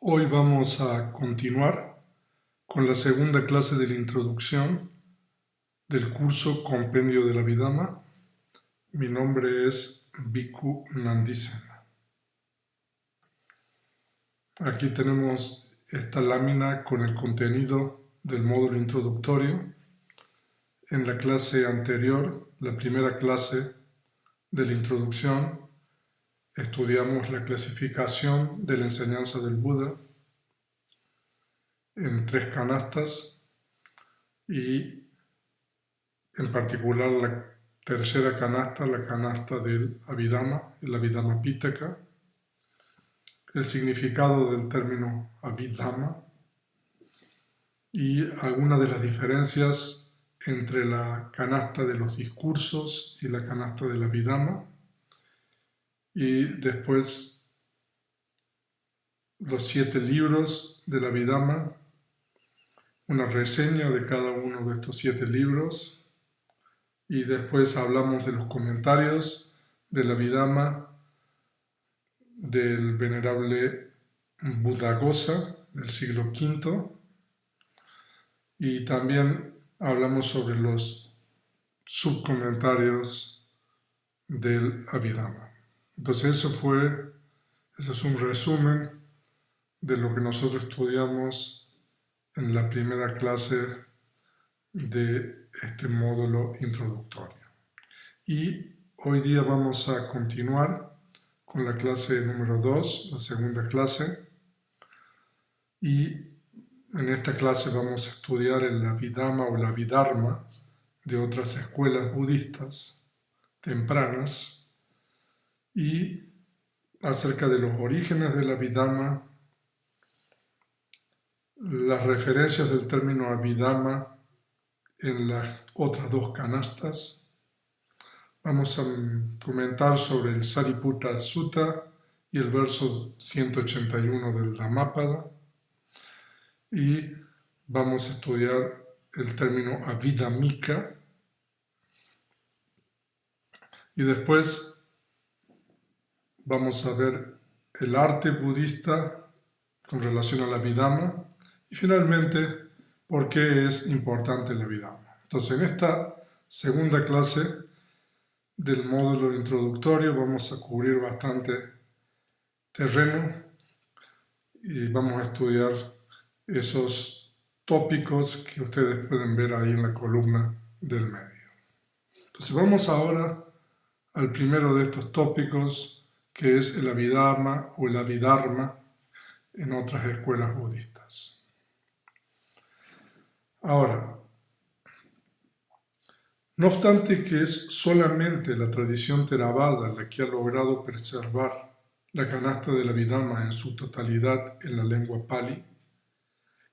Hoy vamos a continuar con la segunda clase de la introducción del curso Compendio de la Abhidhamma. Mi nombre es Bhikkhu Nandisen. Aquí tenemos esta lámina con el contenido del módulo introductorio. En la clase anterior, la primera clase de la introducción, estudiamos la clasificación de la enseñanza del Buda en 3 canastas y en particular la tercera canasta, la canasta del Abhidhamma, el Abhidhamma Pitaka, el significado del término Abhidhamma y algunas de las diferencias entre la canasta de los discursos y la canasta del Abhidhamma, y después los 7 libros del Abhidhamma, una reseña de cada uno de estos 7 libros, y después hablamos de los comentarios del Abhidhamma del venerable Buddhaghosa del siglo V, y también hablamos sobre los subcomentarios del Abhidhamma. Entonces eso es un resumen de lo que nosotros estudiamos en la primera clase de este módulo introductorio. Y hoy día vamos a continuar con la clase número 2, la segunda clase, y en esta clase vamos a estudiar el Abhidhamma o el Abhidharma de otras escuelas budistas tempranas y acerca de los orígenes del Abhidhamma, las referencias del término Abhidhamma en las otras 2 canastas. Vamos a comentar sobre el Sariputta Sutta y el verso 181 del Dhammapada, y vamos a estudiar el término Abhidhamika, y después vamos a ver el arte budista con relación al Abhidhamma y finalmente por qué es importante el Abhidhamma. Entonces, en esta segunda clase del módulo introductorio vamos a cubrir bastante terreno y vamos a estudiar esos tópicos que ustedes pueden ver ahí en la columna del medio. Entonces vamos ahora al primero de estos tópicos, que es el Abhidhamma o el Abhidharma en otras escuelas budistas. Ahora, no obstante que es solamente la tradición Theravada la que ha logrado preservar la canasta del Abhidhamma en su totalidad en la lengua Pali,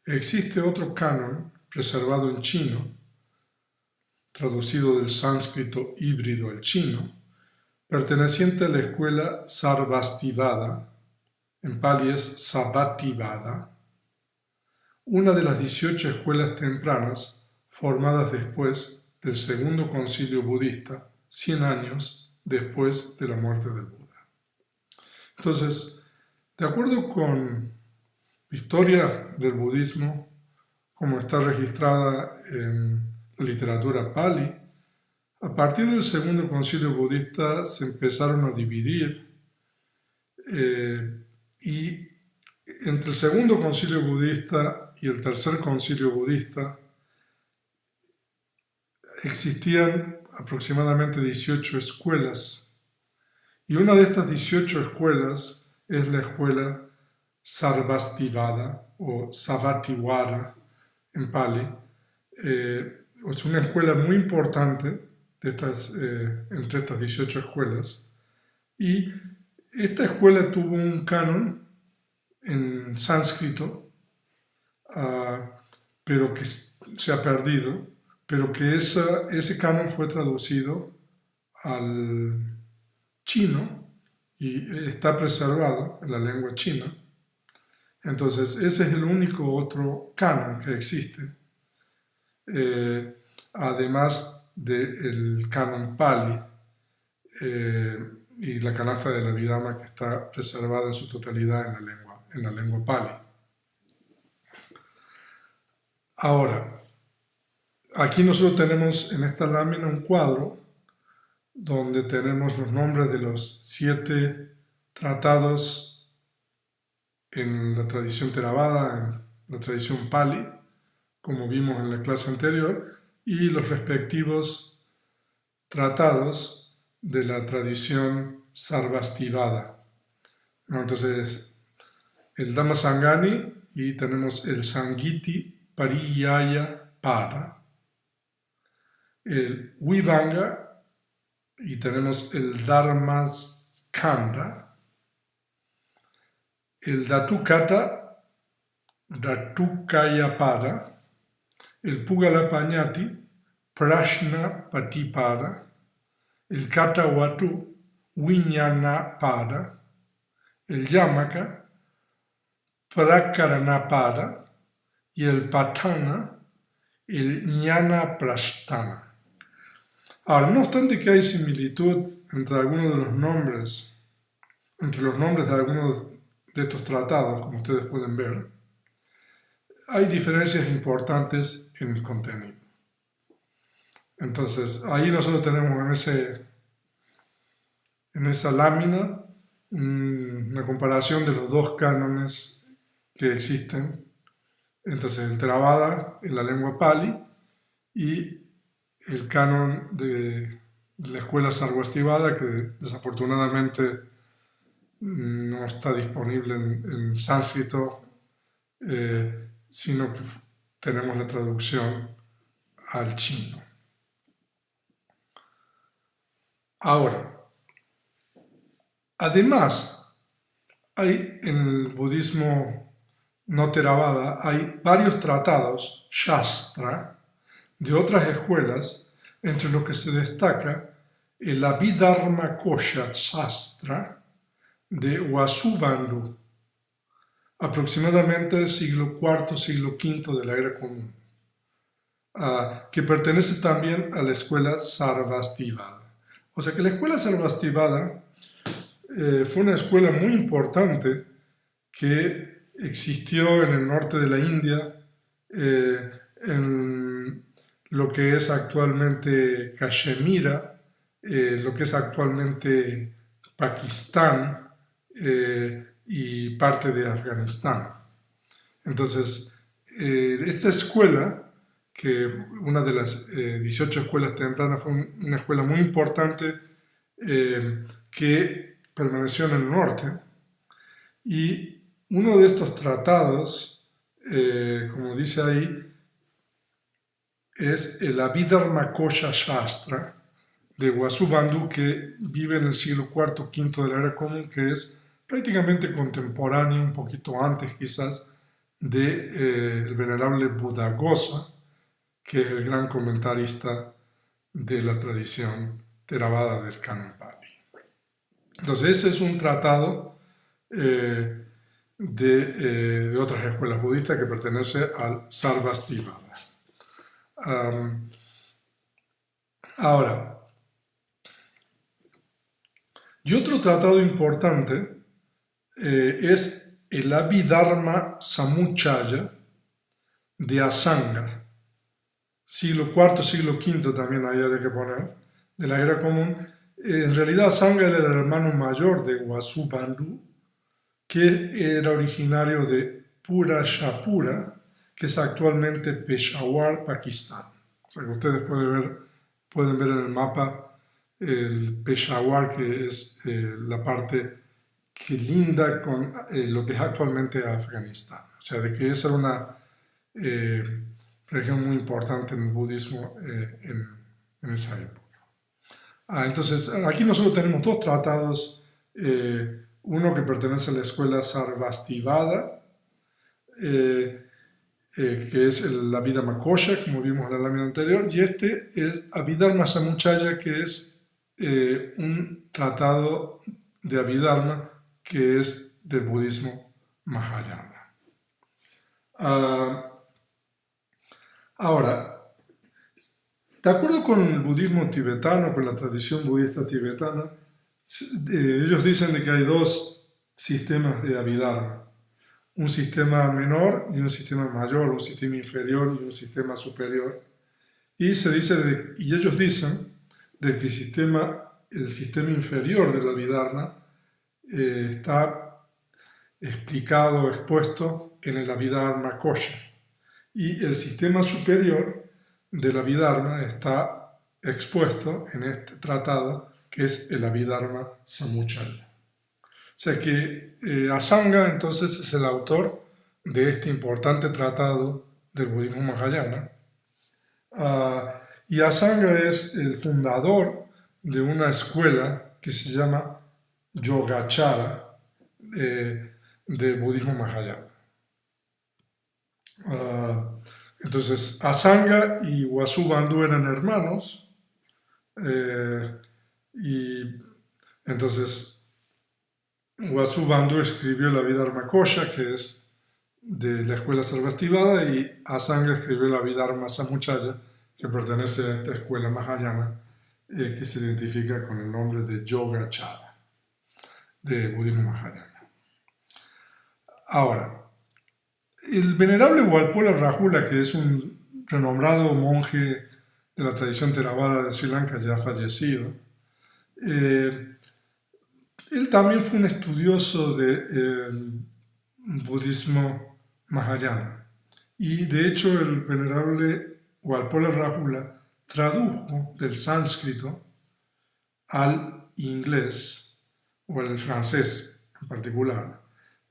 existe otro canon preservado en chino, traducido del sánscrito híbrido al chino, perteneciente a la escuela Sarvastivada, en Pali es Savattivada, una de las 18 escuelas tempranas formadas después del segundo concilio budista, 100 años después de la muerte del Buda. Entonces, de acuerdo con la historia del budismo, como está registrada en la literatura Pali, a partir del segundo concilio budista se empezaron a dividir y entre el segundo concilio budista y el tercer concilio budista existían aproximadamente 18 escuelas, y una de estas 18 escuelas es la escuela Sarvastivada o Savattivada en Pali. Es una escuela muy importante entre estas 18 escuelas, y esta escuela tuvo un canon en sánscrito, pero que se ha perdido, pero que ese canon fue traducido al chino y está preservado en la lengua china. Entonces, ese es el único otro canon que existe, además del canon Pali y la canasta del Abhidhamma, que está preservada en su totalidad en la lengua en la lengua Pali. Ahora, aquí nosotros tenemos en esta lámina un cuadro donde tenemos los nombres de los 7 tratados en la tradición Theravada, en la tradición Pali, como vimos en la clase anterior, y los respectivos tratados de la tradición Sarvastivada. Entonces, el Dhammasangani y tenemos el Sangiti Pariyaya Para, el Vibhanga y tenemos el Dharmaskanda, el Dhatukata Dhatukayapara, el Pugalapanyati Prashna Patipara, el Katawatu Viñanapada, el Yamaka Prakaranapada y el Patana el Jnanaprasthana. Ahora, no obstante que hay similitud entre algunos de los nombres, entre los nombres de algunos de estos tratados, como ustedes pueden ver, hay diferencias importantes en el contenido. Entonces, ahí nosotros tenemos en esa lámina una comparación de los 2 cánones que existen. Entonces, el Theravada en la lengua Pali y el canon de la escuela Sarvastivada, que desafortunadamente no está disponible en sánscrito, sino que tenemos la traducción al chino. Ahora, además, hay en el budismo no Theravada, hay varios tratados, Shastra, de otras escuelas, entre los que se destaca el Abhidharma Kosha Shastra de Vasubandhu, aproximadamente siglo IV, siglo V de la era común, que pertenece también a la escuela Sarvastivada. O sea que la escuela Sarvastivada fue una escuela muy importante que existió en el norte de la India, en lo que es actualmente Cachemira, lo que es actualmente Pakistán y parte de Afganistán. Entonces, esta escuela, que una de las 18 escuelas tempranas, fue una escuela muy importante que permaneció en el norte, y uno de estos tratados, como dice ahí, es el Abhidharma Kosha Shastra de Vasubandhu, que vive en el siglo IV, V de la era común, que es prácticamente contemporáneo, un poquito antes quizás, del venerable Buddhaghosa, que es el gran comentarista de la tradición Theravada del Canon Pali. Entonces ese es un tratado de otras escuelas budistas que pertenece al Sarvastivada. Ahora, y otro tratado importante es el Abhidharma Samuchaya de Asanga, siglo IV, siglo V también hay que poner, de la era común. En realidad Asanga era el hermano mayor de Vasubandhu, que era originario de Purashapura, que es actualmente Peshawar, Pakistán. O sea que ustedes pueden ver en el mapa el Peshawar, que es la parte que linda con lo que es actualmente Afganistán. O sea, de que esa era una región muy importante en el budismo en esa época. Entonces, aquí nosotros tenemos 2 tratados, uno que pertenece a la escuela Sarvastivada, que es el Abhidharma Kosha, como vimos en la lámina anterior, y este es Abhidharma Samuchaya, que es un tratado de Abhidharma que es del budismo Mahayana. Ahora, de acuerdo con el budismo tibetano, con la tradición budista tibetana, ellos dicen de que hay 2 sistemas de Abhidharma. un sistema menor y un sistema mayor, un sistema inferior y un sistema superior. Y y ellos dicen de que el sistema inferior del Abhidharma está explicado, expuesto en el Abhidharma Kosha. Y el sistema superior del Abhidharma está expuesto en este tratado que es el Abhidharma Samuchaya. O sea que Asanga entonces es el autor de este importante tratado del budismo Mahayana. Y Asanga es el fundador de una escuela que se llama Yogacara del budismo Mahayana. Entonces, Asanga y Vasubandhu eran hermanos, y entonces Vasubandhu escribió la Abhidharma Kosha, que es de la escuela Sarvastivada, y Asanga escribió la Abhidharma Samuchaya, que pertenece a esta escuela Mahayana, que se identifica con el nombre de Yogacara, de budismo Mahayana. Ahora, el venerable Walpola Rahula, que es un renombrado monje de la tradición Theravada de Sri Lanka, ya fallecido, él también fue un estudioso del budismo Mahayana. Y de hecho el venerable Walpola Rahula tradujo del sánscrito al inglés, o al francés en particular,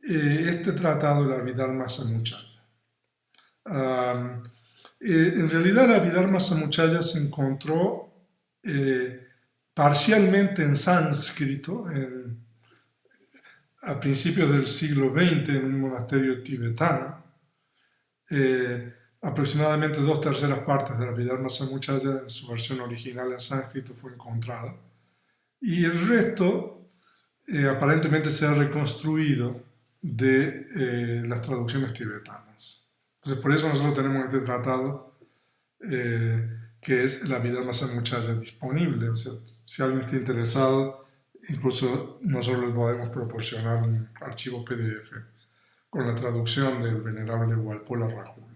este tratado del Abhidharma Samuchaya. En realidad el Abhidharma Samuchaya se encontró parcialmente en sánscrito a principios del siglo XX en un monasterio tibetano. Aproximadamente 2/3 partes del Abhidharma Samuchaya en su versión original en sánscrito fue encontrada, y el resto aparentemente se ha reconstruido de las traducciones tibetanas. Entonces por eso nosotros tenemos este tratado que es el Abhidharma Samuchaya disponible. O sea, si alguien está interesado, incluso nosotros les podemos proporcionar un archivo PDF con la traducción del venerable Walpola Rahula.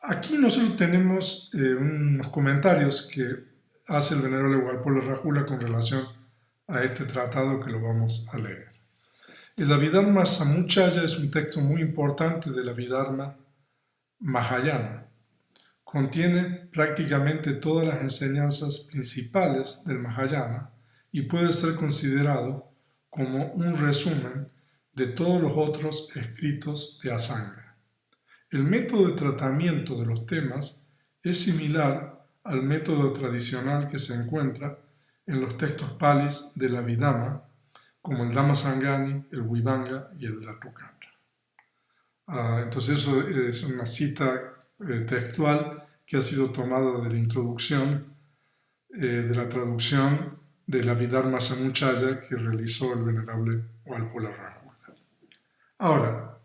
Aquí nosotros tenemos unos comentarios que hace el venerable Walpola Rahula con relación a este tratado que lo vamos a leer. El Abhidharma Samuchaya es un texto muy importante del Abhidharma Mahayana. Contiene prácticamente todas las enseñanzas principales del Mahayana y puede ser considerado como un resumen de todos los otros escritos de Asanga. El método de tratamiento de los temas es similar al método tradicional que se encuentra en los textos palis del Abhidhamma, como el Dhammasangani, el Vibhanga y el Dhatukatra. Entonces eso es una cita textual que ha sido tomada de la introducción de la traducción del Abhidharma Samuchaya que realizó el venerable Walpola Rahula. Ahora,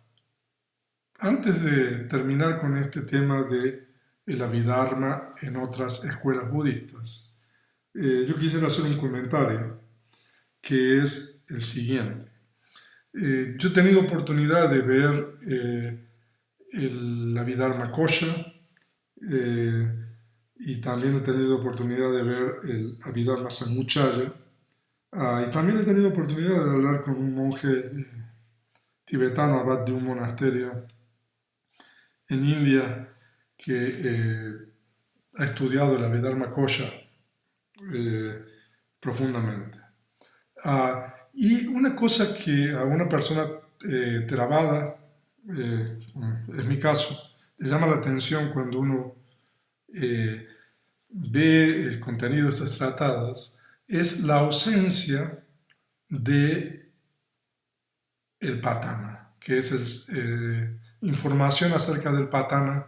antes de terminar con este tema de el Abhidharma en otras escuelas budistas, yo quisiera hacer un comentario que es el siguiente. Yo he tenido oportunidad de ver el Abhidharma Kosha y también he tenido oportunidad de ver el Abhidharma Samuchaya, y también he tenido oportunidad de hablar con un monje tibetano, abad de un monasterio en India, que ha estudiado el Abhidharma Kosha profundamente. Y una cosa que a una persona Theravada, es mi caso, le llama la atención cuando uno ve el contenido de estos tratados, es la ausencia de el patana, que es información acerca del patana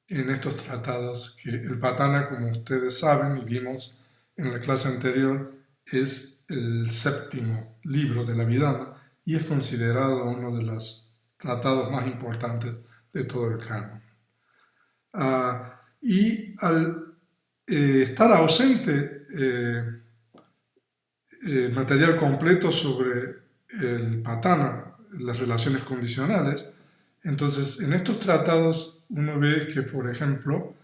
en estos tratados, que el patana, como ustedes saben y vimos en la clase anterior, es el 7º libro de la Abhidhamma y es considerado uno de los tratados más importantes de todo el canon. Y al estar ausente material completo sobre el patana las relaciones condicionales. Entonces, en estos tratados uno ve que, por ejemplo,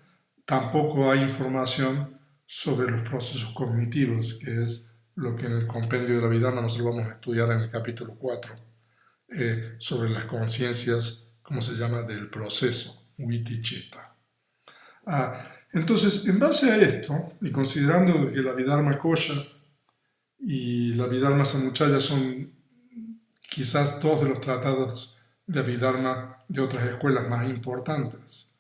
tampoco hay información sobre los procesos cognitivos, que es lo que en el compendio de la Abhidhamma nosotros vamos a estudiar en el capítulo 4, sobre las conciencias, ¿cómo se llama?, del proceso, Viticetta. Entonces, en base a esto, y considerando que la Abhidharma Kosha y la Abhidharma Samuccaya son quizás dos de los tratados de Abhidharma de otras escuelas más importantes,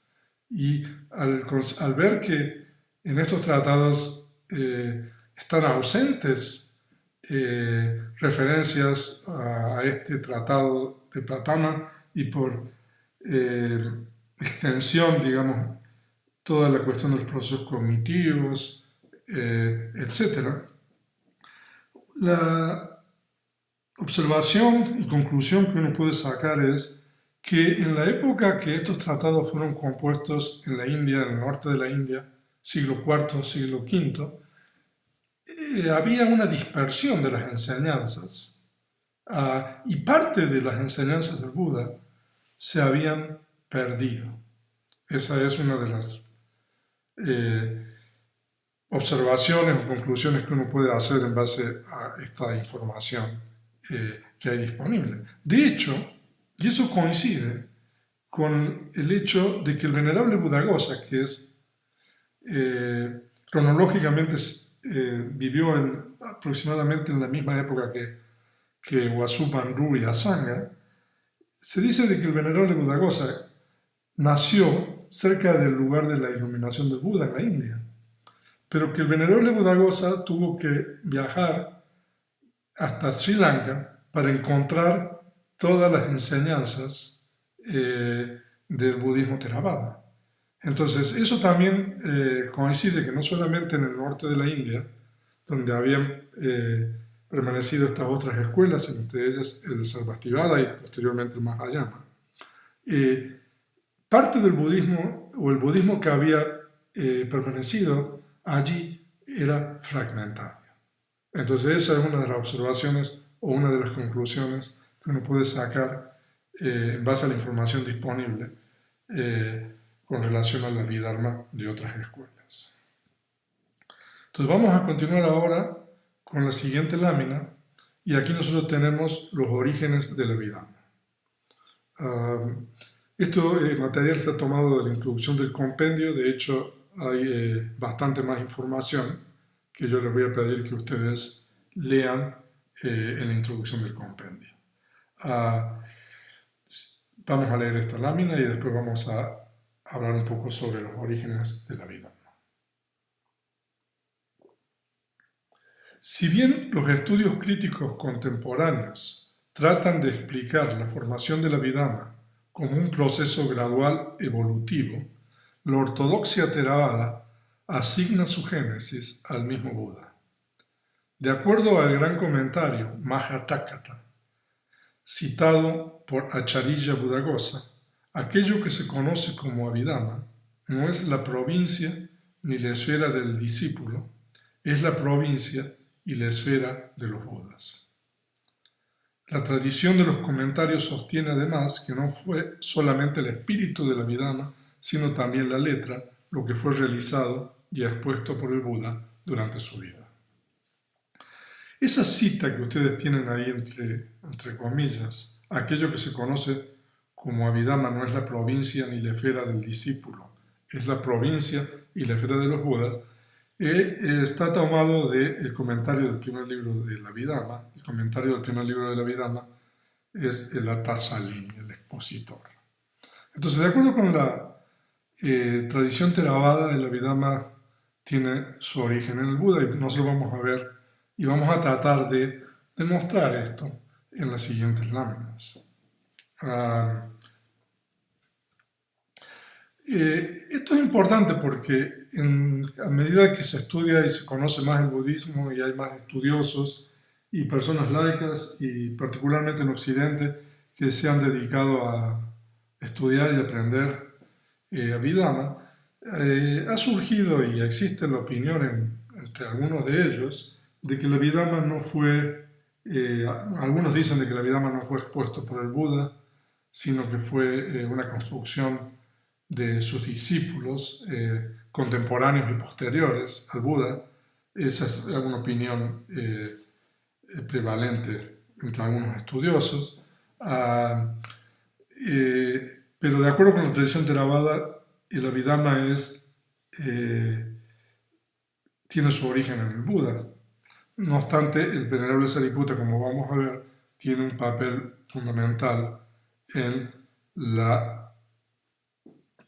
y al ver que en estos tratados están ausentes referencias a este tratado de Pratama y por extensión, digamos, toda la cuestión de los procesos cognitivos, etc. La observación y conclusión que uno puede sacar es que en la época que estos tratados fueron compuestos en la India, en el norte de la India, siglo IV, siglo V, había una dispersión de las enseñanzas y parte de las enseñanzas del Buda se habían perdido. Esa es una de las observaciones o conclusiones que uno puede hacer en base a esta información que hay disponible. De hecho, y eso coincide con el hecho de que el venerable Buddhaghosa, que es cronológicamente vivió aproximadamente en la misma época que Vasubandu y Asanga, se dice de que el venerable Buddhaghosa nació cerca del lugar de la iluminación del Buda en la India, pero que el venerable Buddhaghosa tuvo que viajar hasta Sri Lanka para encontrar todas las enseñanzas del budismo Theravada. Entonces, eso también coincide que no solamente en el norte de la India, donde habían permanecido estas otras escuelas, entre ellas el Sarvastivada y posteriormente el Mahayana, parte del budismo, o el budismo que había permanecido allí, era fragmentario. Entonces, esa es una de las observaciones o una de las conclusiones que uno puede sacar en base a la información disponible con relación a la Abhidharma de otras escuelas. Entonces vamos a continuar ahora con la siguiente lámina, y aquí nosotros tenemos los orígenes de la Abhidharma. Esto material está tomado de la introducción del compendio. De hecho hay bastante más información que yo les voy a pedir que ustedes lean en la introducción del compendio. Vamos a leer esta lámina y después vamos a hablar un poco sobre los orígenes de la Abhidharma. Si bien los estudios críticos contemporáneos tratan de explicar la formación de la Abhidharma como un proceso gradual evolutivo, la ortodoxia Theravada asigna su génesis al mismo Buda. De acuerdo al gran comentario Mahatthakata, citado por Acharya Buddhaghosa, aquello que se conoce como Abhidhamma no es la provincia ni la esfera del discípulo, es la provincia y la esfera de los Budas. La tradición de los comentarios sostiene además que no fue solamente el espíritu de la Abhidhamma, sino también la letra, lo que fue realizado y expuesto por el Buda durante su vida. Esa cita que ustedes tienen ahí entre comillas, aquello que se conoce como Abhidhamma no es la provincia ni la esfera del discípulo, es la provincia y la esfera de los Budas, está tomado del comentario del primer libro de la Abhidhamma. El comentario del primer libro de la Abhidhamma es el Atasalini, el expositor. Entonces, de acuerdo con la tradición Theravada, el Abhidhamma tiene su origen en el Buda, y nosotros vamos a ver y vamos a tratar de demostrar esto en las siguientes láminas. Esto es importante porque a medida que se estudia y se conoce más el budismo y hay más estudiosos y personas laicas, y particularmente en Occidente, que se han dedicado a estudiar y aprender Abhidhamma, ha surgido y existe la opinión entre algunos de ellos de que el Abhidhamma no fue Algunos dicen de que el Abhidhamma no fue expuesto por el Buda, sino que fue una construcción de sus discípulos contemporáneos y posteriores al Buda. Esa es una opinión prevalente entre algunos estudiosos. Pero de acuerdo con la tradición Theravada, el Abhidhamma tiene su origen en el Buda. No obstante, el venerable Sariputta, como vamos a ver, tiene un papel fundamental en la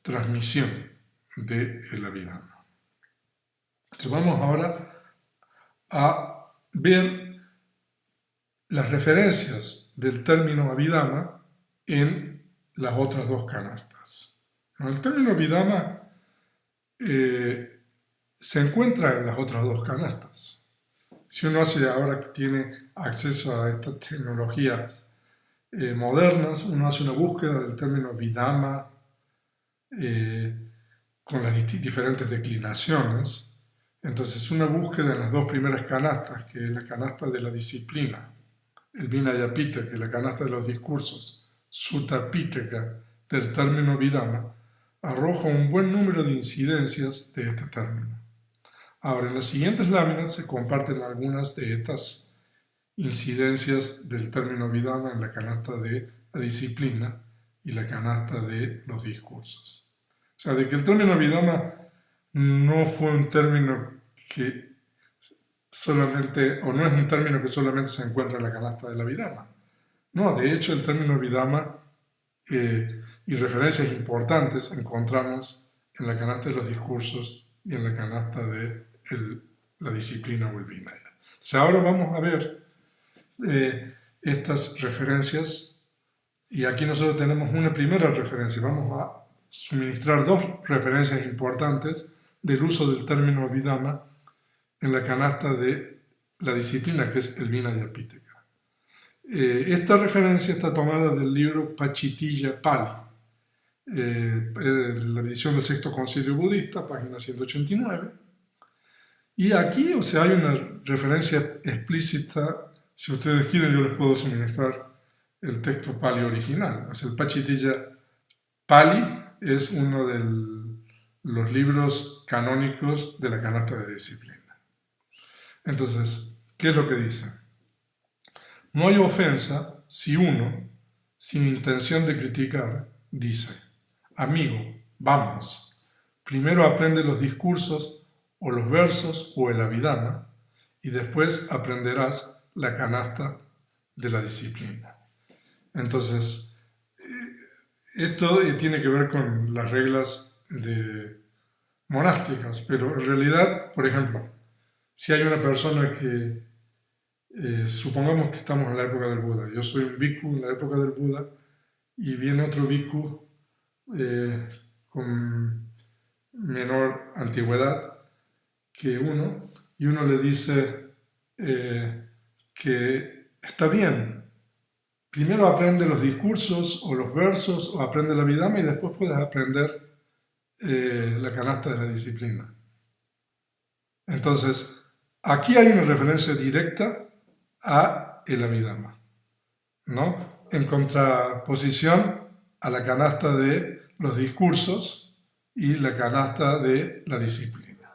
transmisión del Abhidhamma. Entonces vamos ahora a ver las referencias del término Abhidhamma en las otras dos canastas. El término Abhidhamma se encuentra en las otras dos canastas. Si uno ahora que tiene acceso a estas tecnologías modernas, uno hace una búsqueda del término Abhidhamma con las diferentes declinaciones. Entonces, una búsqueda en las dos primeras canastas, que es la canasta de la disciplina, el Vinaya Pitaka, la canasta de los discursos, Sutta Pitaka, del término Abhidhamma, arroja un buen número de incidencias de este término. Ahora, en las siguientes láminas se comparten algunas de estas incidencias del término Abhidhamma en la canasta de la disciplina y la canasta de los discursos. O sea, de que el término Abhidhamma no fue un término que solamente, o no es un término que solamente se encuentra en la canasta del Abhidhamma. No, de hecho, el término Abhidhamma y referencias importantes encontramos en la canasta de los discursos y en la canasta de la disciplina o el Vinaya. O sea, ahora vamos a ver estas referencias, y aquí nosotros tenemos una primera referencia. Vamos a suministrar dos referencias importantes del uso del término Abhidhamma en la canasta de la disciplina, que es el Vinaya Pitaka. Esta referencia está tomada del libro Pachittiya Pali, la edición del Sexto Concilio Budista, página 189. Y aquí, o sea, hay una referencia explícita. Si ustedes quieren, yo les puedo suministrar el texto Pali original. O sea, el Pachittiya Pali es uno de los libros canónicos de la canasta de disciplina. Entonces, ¿qué es lo que dice? No hay ofensa si uno, sin intención de criticar, dice: amigo, vamos, primero aprende los discursos o los versos o el Abhidhamma y después aprenderás la canasta de la disciplina. Entonces, esto tiene que ver con las reglas monásticas, pero en realidad, por ejemplo, si hay una persona que, supongamos que estamos en la época del Buda, yo soy un bhikkhu en la época del Buda y viene otro bhikkhu con menor antigüedad que uno, y uno le dice que está bien, primero aprende los discursos o los versos o aprende la Abhidhamma y después puedes aprender la canasta de la disciplina. Entonces, aquí hay una referencia directa a el Abhidhamma, ¿no? En contraposición a la canasta de los discursos y la canasta de la disciplina.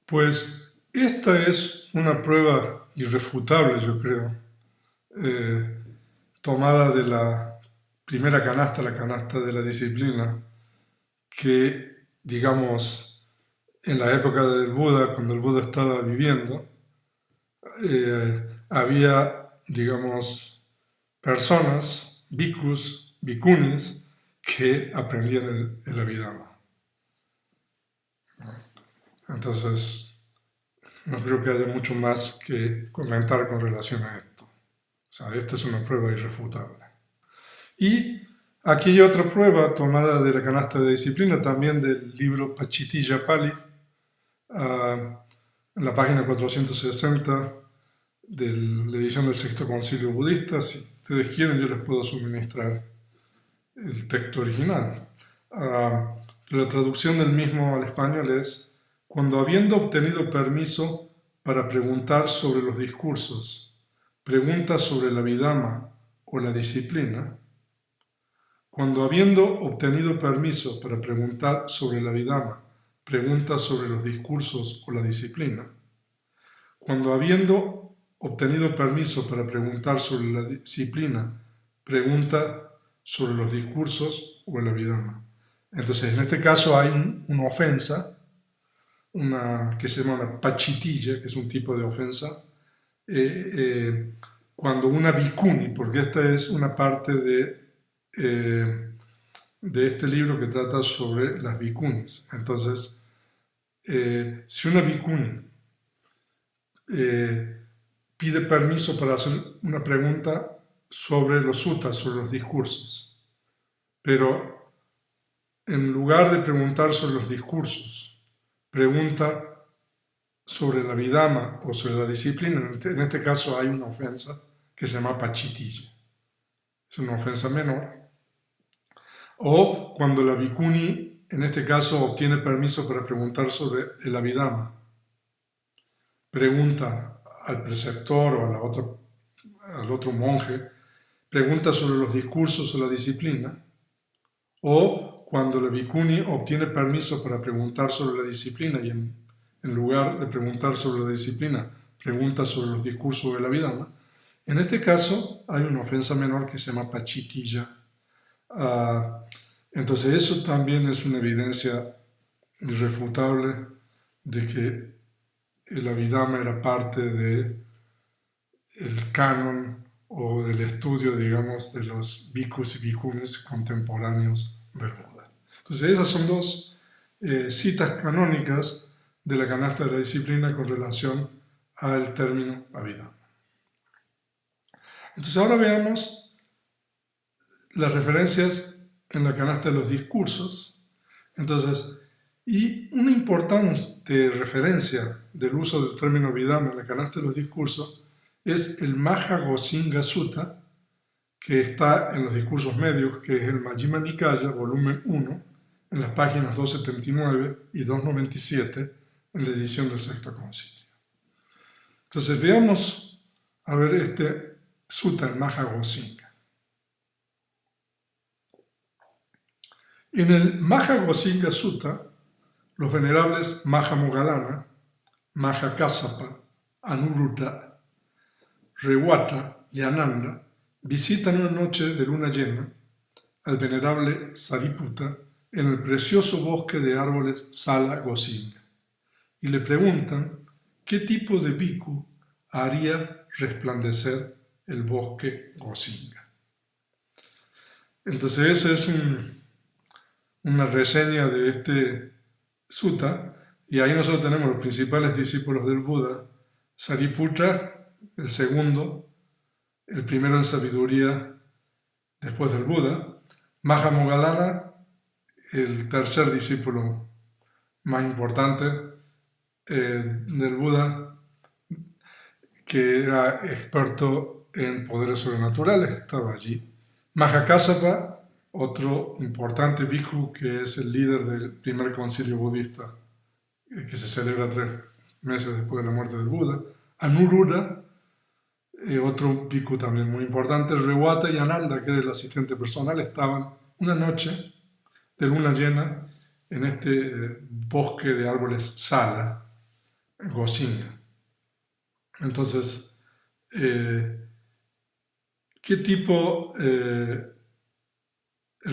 Pues esta es una prueba irrefutable, yo creo, tomada de la primera canasta, la canasta de la disciplina, que, digamos, en la época del Buda, cuando el Buda estaba viviendo, había, digamos, personas, bhikkhus, bhikkhunis, que aprendían el Abhidhamma. Entonces, no creo que haya mucho más que comentar con relación a esto. O sea, esta es una prueba irrefutable. Y aquí hay otra prueba tomada de la canasta de disciplina, también del libro Pachittiya Pali, en la página 460 de la edición del Sexto Concilio Budista. Si ustedes quieren, yo les puedo suministrar el texto original. La traducción del mismo al español es: cuando habiendo obtenido permiso para preguntar sobre los discursos, pregunta sobre la Vidhamma o la disciplina, cuando habiendo obtenido permiso para preguntar sobre la Vidhamma, pregunta sobre los discursos o la disciplina, cuando habiendo obtenido permiso para preguntar sobre la disciplina, pregunta sobre los discursos o la Vidhamma. Entonces, en este caso hay una ofensa, que se llama una pachitilla, que es un tipo de ofensa, cuando una bhikkhuni, porque esta es una parte de este libro que trata sobre las bhikkhunis. Entonces, si una bhikkhuni pide permiso para hacer una pregunta sobre los suttas, sobre los discursos, pero en lugar de preguntar sobre los discursos, pregunta sobre la Vidhamma o sobre la disciplina, en este caso hay una ofensa que se llama pachitilla. Es una ofensa menor. O cuando la bhikkhuni, en este caso, obtiene permiso para preguntar sobre el Abhidhamma, pregunta al preceptor o al otro monje, pregunta sobre los discursos o la disciplina, o cuando la bhikkhuni obtiene permiso para preguntar sobre la disciplina y en lugar de preguntar sobre la disciplina, pregunta sobre los discursos de la Abhidhamma, en este caso hay una ofensa menor que se llama pachitilla. Entonces eso también es una evidencia irrefutable de que el Abhidhamma era parte del canon o del estudio, digamos, de los bhikkhus y bhikkhunis contemporáneos del Buda. Entonces esas son dos citas canónicas de la canasta de la disciplina con relación al término Abhidhamma. Entonces ahora veamos las referencias en la canasta de los discursos. Entonces, y una importante referencia del uso del término Abhidhamma en la canasta de los discursos es el Mahagosinga Sutta, que está en los discursos medios, que es el Majjhima Nikaya, volumen 1, en las páginas 279 y 297, en la edición del Sexto Concilio. Entonces veamos a ver este Sutta, el Mahagosinga. En el Mahagosinga Sutta, los venerables Mahamoggallana, Mahakassapa, Anuruddha, Rewata y Ananda visitan una noche de luna llena al venerable Sariputta en el precioso bosque de árboles Sala Gosinga y le preguntan qué tipo de bhikkhu haría resplandecer el bosque Gosinga. Entonces esa es una reseña de este sutta, y ahí nosotros tenemos los principales discípulos del Buda: Sariputta, el segundo, el primero en sabiduría después del Buda; Mahamoggallana, el tercer discípulo más importante del Buda, que era experto en poderes sobrenaturales, estaba allí. Mahakassapa, otro importante bhikkhu que es el líder del primer concilio budista, que se celebra 3 meses después de la muerte del Buda. Anuruddha, otro bhikkhu también muy importante. Rewata y Ananda, que era el asistente personal, estaban una noche de luna llena en este bosque de árboles Sala, Gosinga. Entonces, ¿qué tipo? En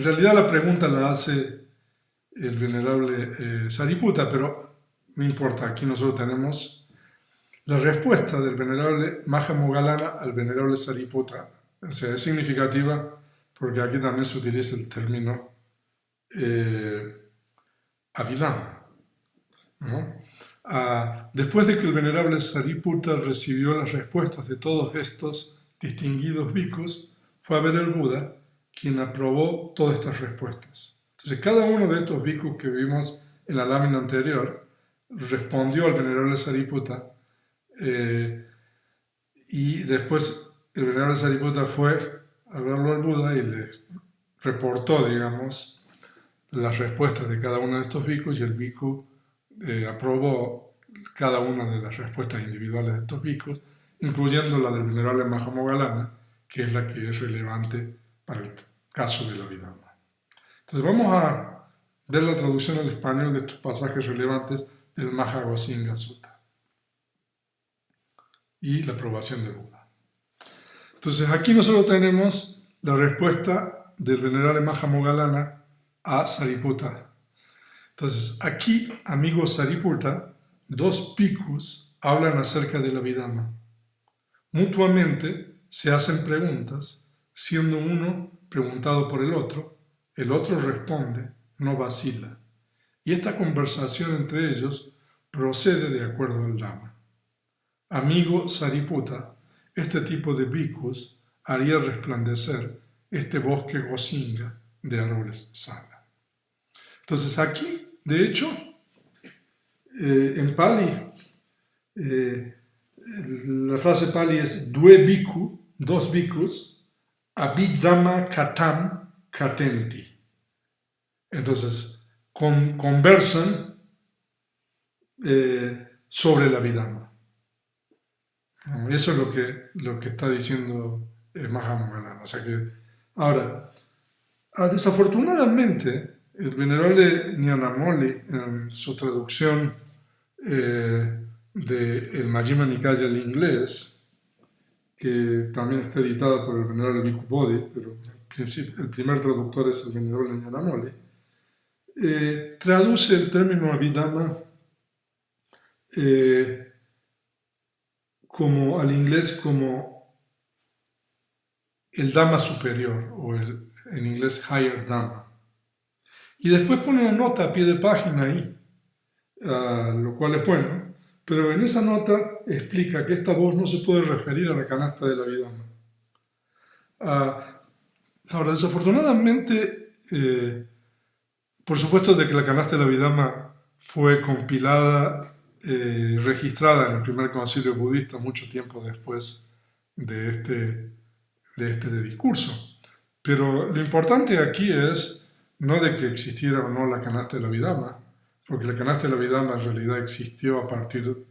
realidad la pregunta la hace el venerable Sariputta, pero no importa, aquí nosotros tenemos la respuesta del venerable Mahamoggallana al venerable Sariputta. O sea, es significativa porque aquí también se utiliza el término Abhidhamma, ¿no? Después de que el venerable Sariputta recibió las respuestas de todos estos distinguidos bhikkhus, fue a ver al Buda, quien aprobó todas estas respuestas. Entonces, cada uno de estos bhikkhus que vimos en la lámina anterior respondió al venerable Sariputta, y después el venerable Sariputta fue a verlo al Buda y le reportó, digamos, las respuestas de cada uno de estos bhikkhus, y el bhikkhu aprobó cada una de las respuestas individuales de estos bhikkhus, incluyendo la del venerable Mahamogalana, que es la que es relevante para el caso de la Abhidhamma. Entonces vamos a ver la traducción al español de estos pasajes relevantes del Mahagosinga Sutta y la aprobación del Buda. Entonces aquí nosotros tenemos la respuesta del venerable Mahamogalana a Sariputta. Entonces aquí, amigo Sariputta, dos bhikkhus hablan acerca de la Abhidhamma. Mutuamente se hacen preguntas, siendo uno preguntado por el otro responde, no vacila. Y esta conversación entre ellos procede de acuerdo al Dhamma. Amigo Sariputta, este tipo de bhikkhus haría resplandecer este bosque Gosinga de árboles sana. Entonces aquí, de hecho, en Pali, la frase Pali es due bhikkhu, dos bhikkhus, abhidhamma katam katenti. Entonces, conversan sobre la Abhidhamma. Eso es lo que está diciendo Mahamogalana. O sea que, ahora, desafortunadamente, el venerable Nyanamoli, en su traducción del Majjhima Nikaya al inglés, que también está editada por el venerable Bhikkhu Bodhi, pero el primer traductor es el venerable Nyanamoli, traduce el término Abhidhamma como al inglés como el Dhamma superior, o en inglés Higher Dhamma. Y después pone una nota a pie de página ahí, lo cual es bueno, pero en esa nota explica que esta voz no se puede referir a la canasta de la Abhidhamma. Ahora, desafortunadamente, por supuesto de que la canasta de la Abhidhamma fue compilada, registrada en el primer concilio budista mucho tiempo después de este discurso. Pero lo importante aquí es no de que existiera o no la canasta de la Abhidhamma, porque la canasta de la Abhidhamma en realidad existió a partir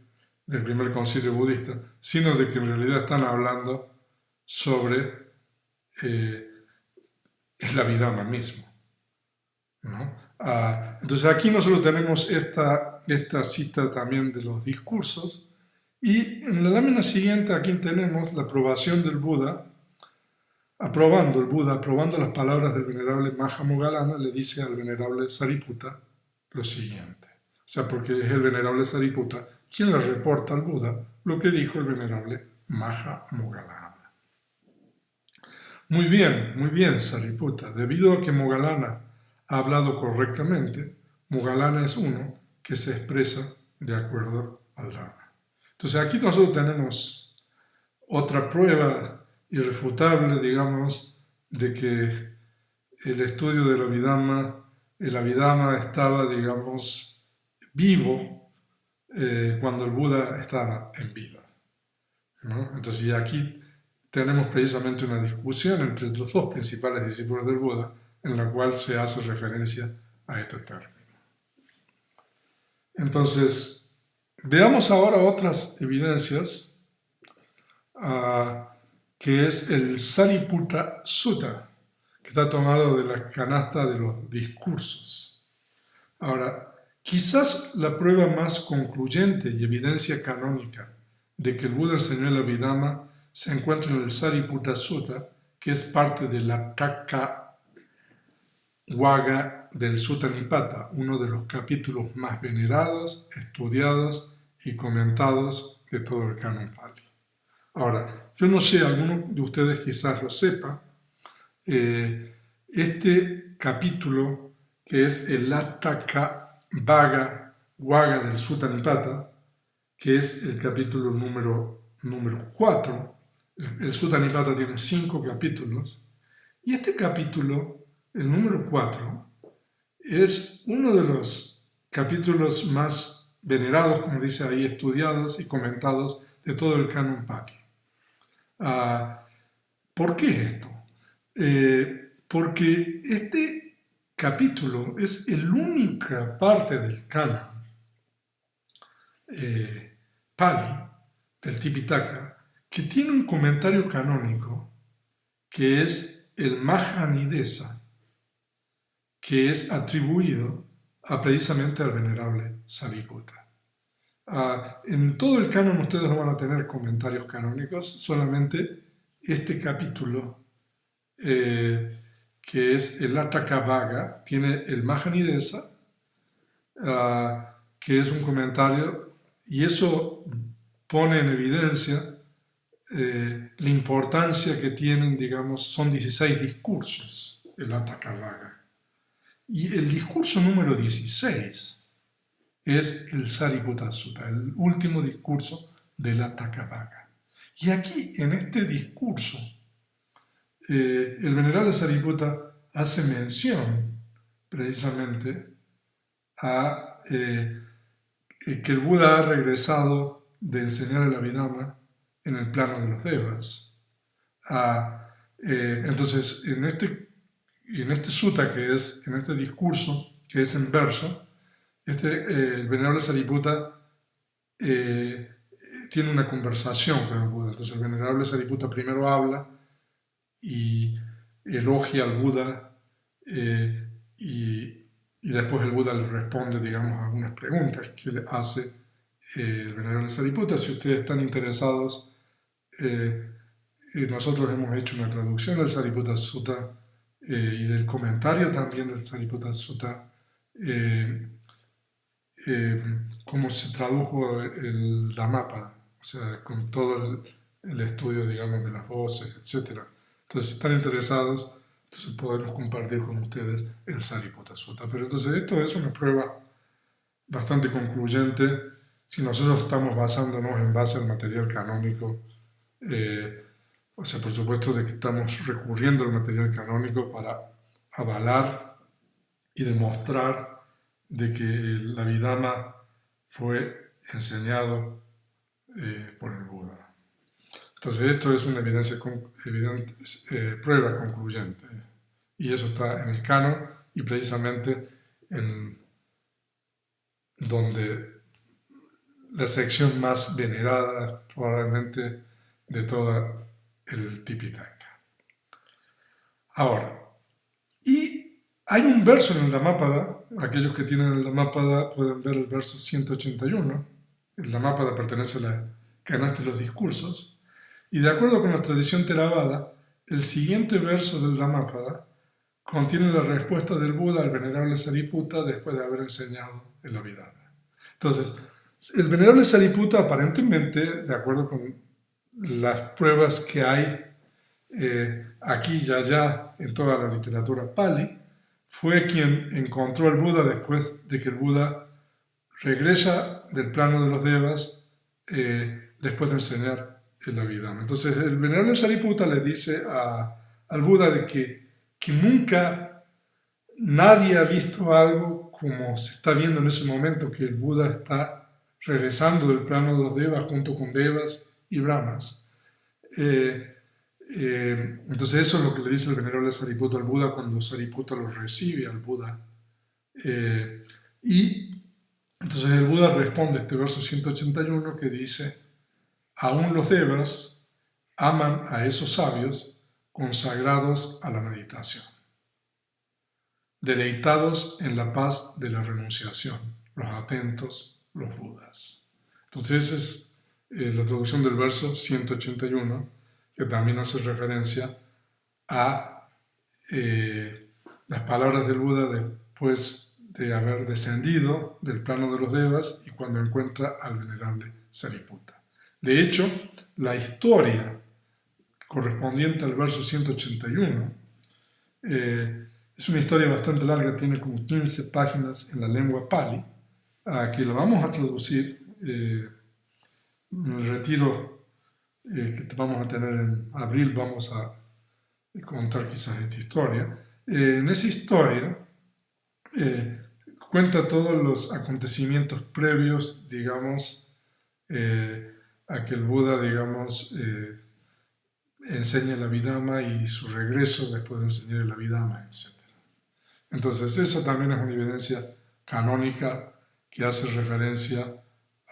del primer concilio budista, sino de que en realidad están hablando sobre la Abhidhamma mismo, ¿no? Entonces aquí nosotros tenemos esta cita también de los discursos, y en la lámina siguiente aquí tenemos la aprobación del Buda. Aprobando las palabras del venerable Mahamogalana, le dice al venerable Sariputta lo siguiente. O sea, porque es el venerable Sariputta quien le reporta al Buda lo que dijo el venerable Mahamogalana. Muy bien, Sariputta. Debido a que Moggallana ha hablado correctamente, Moggallana es uno que se expresa de acuerdo al Dhamma. Entonces aquí nosotros tenemos otra prueba irrefutable, digamos, de que el estudio de la Abhidhamma, el Abhidhamma estaba, digamos, vivo cuando el Buda estaba en vida, ¿no? Entonces, y aquí tenemos precisamente una discusión entre los dos principales discípulos del Buda, en la cual se hace referencia a este término. Entonces, veamos ahora otras evidencias, que es el Sariputta Sutta, que está tomado de la canasta de los discursos. Ahora, quizás la prueba más concluyente y evidencia canónica de que el Buda enseñó el Abhidhamma se encuentra en el Sariputta Sutta, que es parte de la Taka Wagga del Sutta Nipata, uno de los capítulos más venerados, estudiados y comentados de todo el canon Pali. Ahora, yo no sé, alguno de ustedes quizás lo sepa, este capítulo, que es el Attaka Wagga del Sutta Nipata, que es el capítulo número 4, el Sutta Nipata tiene 5 capítulos, y este capítulo, el número 4, es uno de los capítulos más venerados, como dice ahí, estudiados y comentados de todo el canon Pali. ¿Por qué esto? Porque este capítulo es la única parte del canon Pali, del Tipitaka, que tiene un comentario canónico que es el Mahanidesa, que es atribuido precisamente al venerable Sariputta. En todo el canon ustedes no van a tener comentarios canónicos, solamente este capítulo, que es el Atthakavagga, tiene el Mahanidesa, que es un comentario, y eso pone en evidencia la importancia que tienen, digamos, son 16 discursos, el Atthakavagga. Y el discurso número 16 es el Sariputta Sutta, el último discurso del Atthakavagga. Y aquí, en este discurso, el venerable Sariputta hace mención precisamente a que el Buda ha regresado de enseñar el Abhidhamma en el plano de los Devas. Entonces, en este sutta, que es en este discurso, que es en verso, el venerable Sariputta tiene una conversación con el Buda. Entonces el venerable Sariputta primero habla y elogia al Buda, y después el Buda le responde, digamos, a algunas preguntas que le hace el venerable Sariputta. Si ustedes están interesados, nosotros hemos hecho una traducción del Sariputta Sutta y del comentario también del Sariputta Sutta, cómo se tradujo el Dhammapada, o sea, con todo el estudio, digamos, de las voces, etc. Entonces, si están interesados, entonces podemos compartir con ustedes el Sariputta Sutta. Pero entonces esto es una prueba bastante concluyente si nosotros estamos basándonos en base al material canónico. O sea, por supuesto de que estamos recurriendo al material canónico para avalar y demostrar de que el Abhidhamma fue enseñado por el Buda. Entonces esto es una prueba concluyente, y eso está en el canon y precisamente en donde la sección más venerada probablemente de toda el Tipitaka. Ahora, y hay un verso en el Dhammapada, aquellos que tienen el Dhammapada pueden ver el verso 181, el Dhammapada pertenece a la canasta de los discursos, y de acuerdo con la tradición Theravada, el siguiente verso del Dhammapada contiene la respuesta del Buda al venerable Sariputta después de haber enseñado el Abhidhamma. Entonces, el venerable Sariputta aparentemente, de acuerdo con las pruebas que hay aquí y allá en toda la literatura Pali, fue quien encontró al Buda después de que el Buda regresa del plano de los Devas después de enseñar el Abhidhamma. Entonces el venerable Sariputta le dice al Buda de que nunca nadie ha visto algo como se está viendo en ese momento, que el Buda está regresando del plano de los Devas junto con Devas y Brahmas. Entonces eso es lo que le dice el venerable Sariputta al Buda cuando Sariputta lo recibe al Buda. Y entonces el Buda responde este verso 181 que dice: aún los Devas aman a esos sabios consagrados a la meditación, deleitados en la paz de la renunciación, los atentos, los Budas. Entonces esa es la traducción del verso 181, que también hace referencia a las palabras del Buda después de haber descendido del plano de los Devas y cuando encuentra al venerable Sariputta. De hecho, la historia correspondiente al verso 181 es una historia bastante larga, tiene como 15 páginas en la lengua Pali, que la vamos a traducir en el retiro que vamos a tener en abril. Vamos a contar quizás esta historia. En esa historia cuenta todos los acontecimientos previos, digamos, a que el Buda, digamos, enseña el Abhidhamma y su regreso después de enseñar el Abhidhamma, etc. Entonces, esa también es una evidencia canónica que hace referencia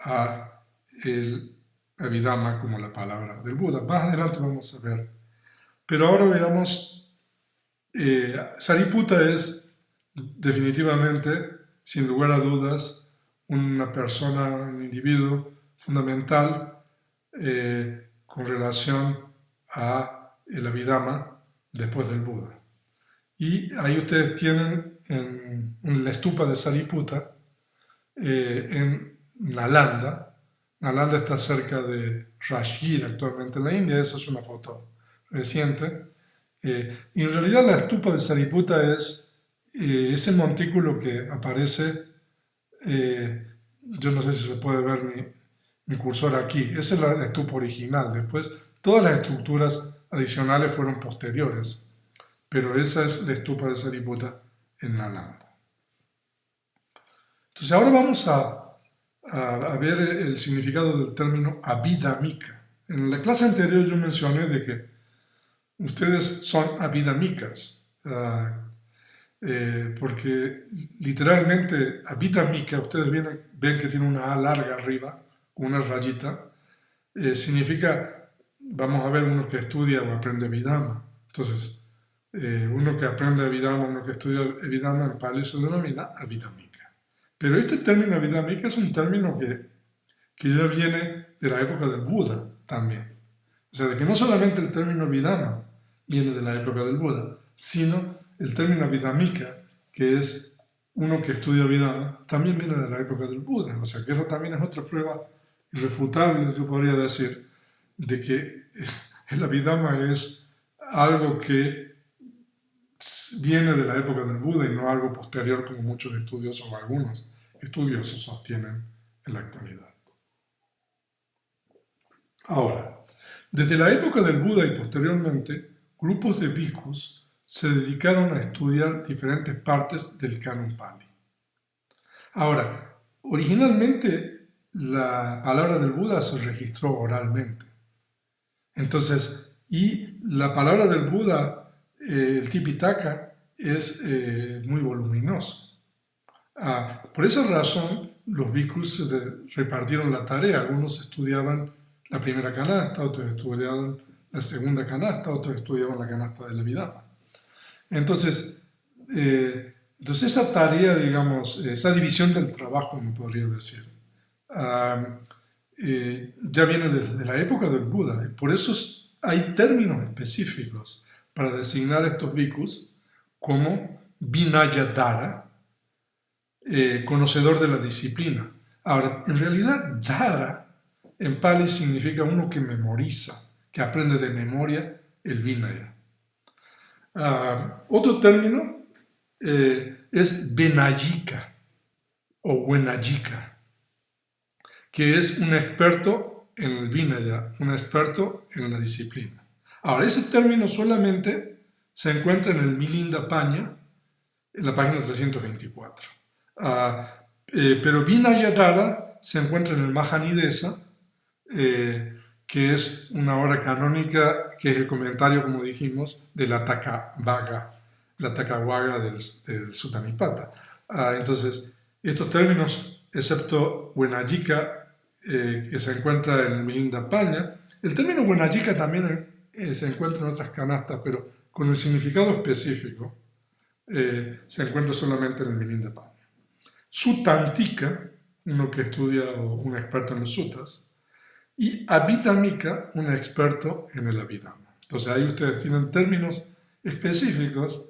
a el Abhidhamma como la palabra del Buda. Más adelante vamos a ver. Pero ahora veamos, Sariputta es definitivamente, sin lugar a dudas, una persona, un individuo fundamental con relación a el Abhidhamma después del Buda. Y ahí ustedes tienen en la stupa de Sariputta, en Nalanda. Nalanda está cerca de Rajgir, actualmente en la India. Esa es una foto reciente. Y en realidad la stupa de Sariputta es ese montículo que aparece, yo no sé si se puede ver mi cursor aquí. Esa es la stupa original. Después todas las estructuras adicionales fueron posteriores, pero esa es la stupa de Sariputta en Nalanda. Entonces ahora vamos a ver el significado del término abhidhamika. En la clase anterior yo mencioné de que ustedes son abhidhamikas, porque literalmente abhidhamika, ustedes ven que tiene una A larga arriba, una rayita, significa, vamos a ver, uno que estudia o aprende Abhidhamma. Entonces, uno que aprende Abhidhamma, uno que estudia Abhidhamma en Pali se denomina abhidhamika. Pero este término abhidhamika es un término que ya viene de la época del Buda también. O sea, de que no solamente el término abhidhamma viene de la época del Buda, sino el término abhidhamika, que es uno que estudia Abhidhamma, también viene de la época del Buda. O sea, que eso también es otra prueba irrefutable, yo podría decir, de que el Abhidhamma es algo que viene de la época del Buda y no algo posterior como muchos estudiosos o algunos estudiosos sostienen en la actualidad. Ahora, desde la época del Buda y posteriormente, grupos de bhikkhus se dedicaron a estudiar diferentes partes del canon Pali. Ahora, originalmente la palabra del Buda se registró oralmente. Entonces, y la palabra del Buda, el Tipitaka, es muy voluminoso. Por esa razón, los bhikkhus repartieron la tarea. Algunos estudiaban la primera canasta, otros estudiaban la segunda canasta, otros estudiaban la canasta de la Abhidhamma. Entonces esa tarea, digamos, esa división del trabajo, me podría decir, ya viene desde la época del Buda. Por eso hay términos específicos para designar a estos bhikkhus como Vinayadhara, conocedor de la disciplina. Ahora, en realidad, Dhara en Pali significa uno que memoriza, que aprende de memoria el Vinaya. Otro término es Venayika o Wenayika, que es un experto en el Vinaya, un experto en la disciplina. Ahora, ese término solamente se encuentra en el Milinda Paña, en la página 324. Pero Vinayadhara se encuentra en el Mahanidesa, que es una obra canónica, que es el comentario, como dijimos, de la Takawaga del Sutta Nipata. Entonces, estos términos, excepto Wenayika, que se encuentra en el Milinda Paña, el término Wenayika también se encuentra en otras canastas, pero con el significado específico se encuentra solamente en el Milinda Paña. Sutantika, uno que estudia o un experto en los sutras, y Abhidhamika, un experto en el Abhidhamma. Entonces ahí ustedes tienen términos específicos,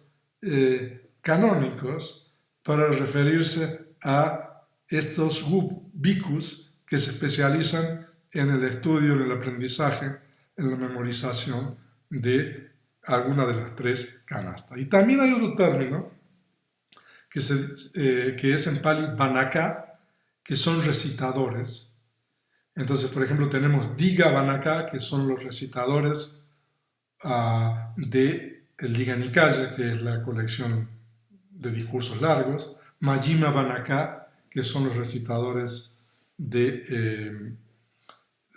canónicos, para referirse a estos bhikkhus que se especializan en el estudio, en el aprendizaje, en la memorización de alguna de las tres canastas. Y también hay otro término que es en Pali Vanaka, que son recitadores. Entonces, por ejemplo, tenemos Diga Vanaka, que son los recitadores del Diga Nikaya, que es la colección de discursos largos, Majjhima Vanaka, que son los recitadores de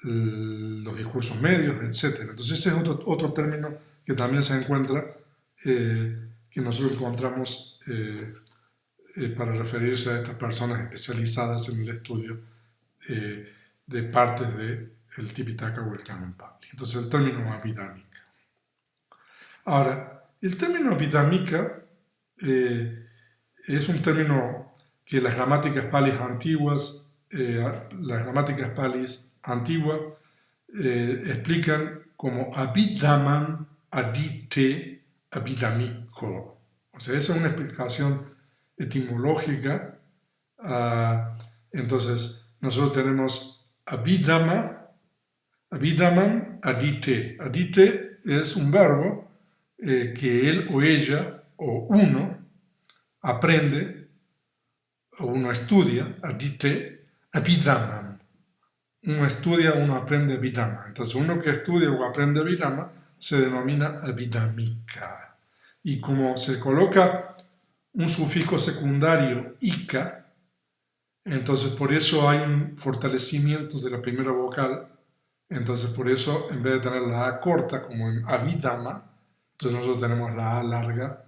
los discursos medios, etc. Entonces, ese es otro término que también se encuentra, que nosotros encontramos para referirse a estas personas especializadas en el estudio de partes del el Tipitaka o el Canon Pali. Entonces el término Abhidhamika. Ahora, el término Abhidhamika es un término que las gramáticas palis antiguas, explican como Abhidhamam adite abhidhamiko. O sea, esa es una explicación etimológica. Entonces, nosotros tenemos Abhidhamam adite. Adite es un verbo que él o ella o uno aprende o uno estudia, adite, Abhidhamam. Uno estudia, uno aprende Abhidhamma. Entonces, uno que estudia o aprende Abhidhamma se denomina Abhidhamika. Y como se coloca un sufijo secundario, ika, entonces por eso hay un fortalecimiento de la primera vocal. Entonces, por eso, en vez de tener la A corta, como en Abhidhamma, entonces nosotros tenemos la A larga,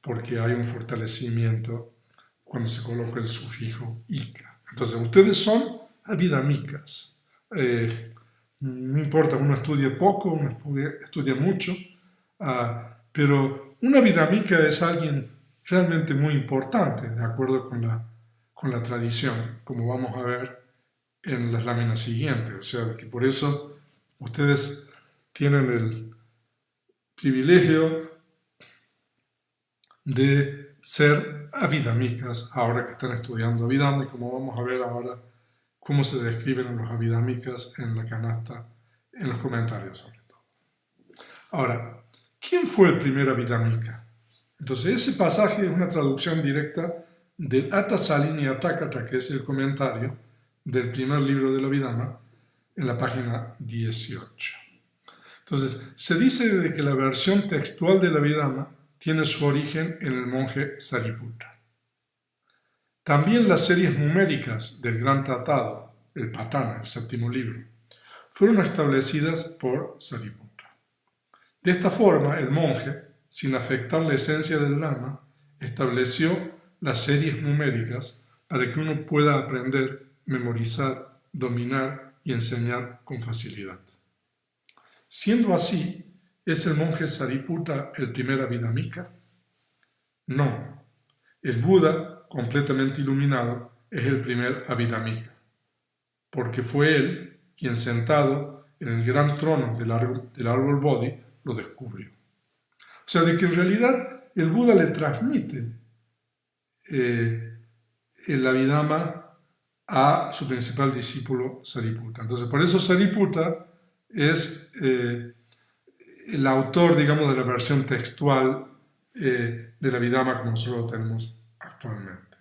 porque hay un fortalecimiento cuando se coloca el sufijo ika. Entonces, ustedes son abhidhamikas. No importa, uno estudie poco, uno estudie mucho, pero una abhidhamika es alguien realmente muy importante, de acuerdo con la tradición, como vamos a ver en las láminas siguientes. O sea, que por eso ustedes tienen el privilegio de ser abhidhamikas ahora que están estudiando Abhidhamma, y como vamos a ver ahora cómo se describen los abhidhamikas en la canasta, en los comentarios sobre todo. Ahora, ¿quién fue el primer abhidhamika? Entonces, ese pasaje es una traducción directa del Atasalini Atakata, que es el comentario del primer libro del Abhidhamma, en la página 18. Entonces, se dice de que la versión textual del Abhidhamma tiene su origen en el monje Sariputta. También las series numéricas del Gran Tratado, el Patana, el séptimo libro, fueron establecidas por Sariputta. De esta forma, el monje, sin afectar la esencia del Dhamma, estableció las series numéricas para que uno pueda aprender, memorizar, dominar y enseñar con facilidad. Siendo así, ¿es el monje Sariputta el primer abhidhamika? No. El Buda, completamente iluminado, es el primer abhidhamika, porque fue él quien, sentado en el gran trono del árbol Bodhi, lo descubrió. O sea, de que en realidad el Buda le transmite el Abhidhamma a su principal discípulo Sariputta. Entonces, por eso Sariputta es el autor, digamos, de la versión textual del Abhidhamma como nosotros lo tenemos actualmente.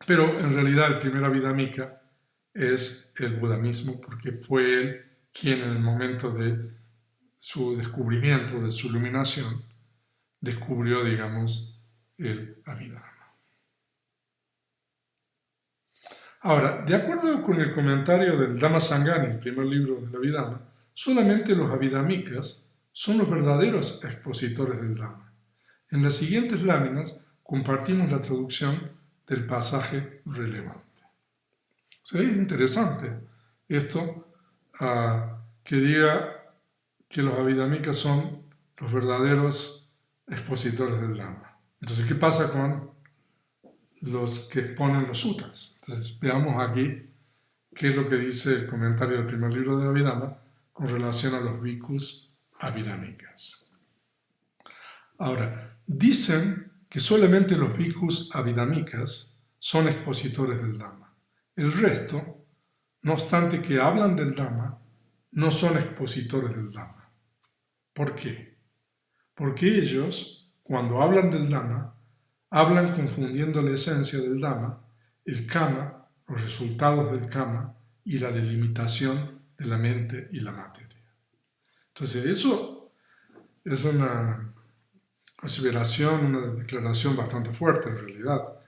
Pero en realidad el primer abhidhamika es el Buda mismo, porque fue él quien en el momento de su descubrimiento, de su iluminación, descubrió, digamos, el Abhidhamma. Ahora, de acuerdo con el comentario del Dhammasangani, el primer libro del Abhidhamma, solamente los abhidhamikas son los verdaderos expositores del Dhamma. En las siguientes láminas compartimos la traducción del pasaje relevante. O sea, es interesante esto, que diga que los abhidhamikas son los verdaderos expositores del Dhamma. Entonces, ¿qué pasa con los que exponen los sutras? Entonces, veamos aquí qué es lo que dice el comentario del primer libro de Abhidhamma con relación a los bhikkhus abhidhamikas. Ahora, dicen que solamente los bhikkhus abhidhamikas son expositores del Dhamma. El resto, no obstante que hablan del Dhamma, no son expositores del Dhamma. ¿Por qué? Porque ellos, cuando hablan del Dhamma, hablan confundiendo la esencia del Dhamma, el kama, los resultados del kama y la delimitación de la mente y la materia. Entonces, eso es una aseveración, una declaración bastante fuerte en realidad.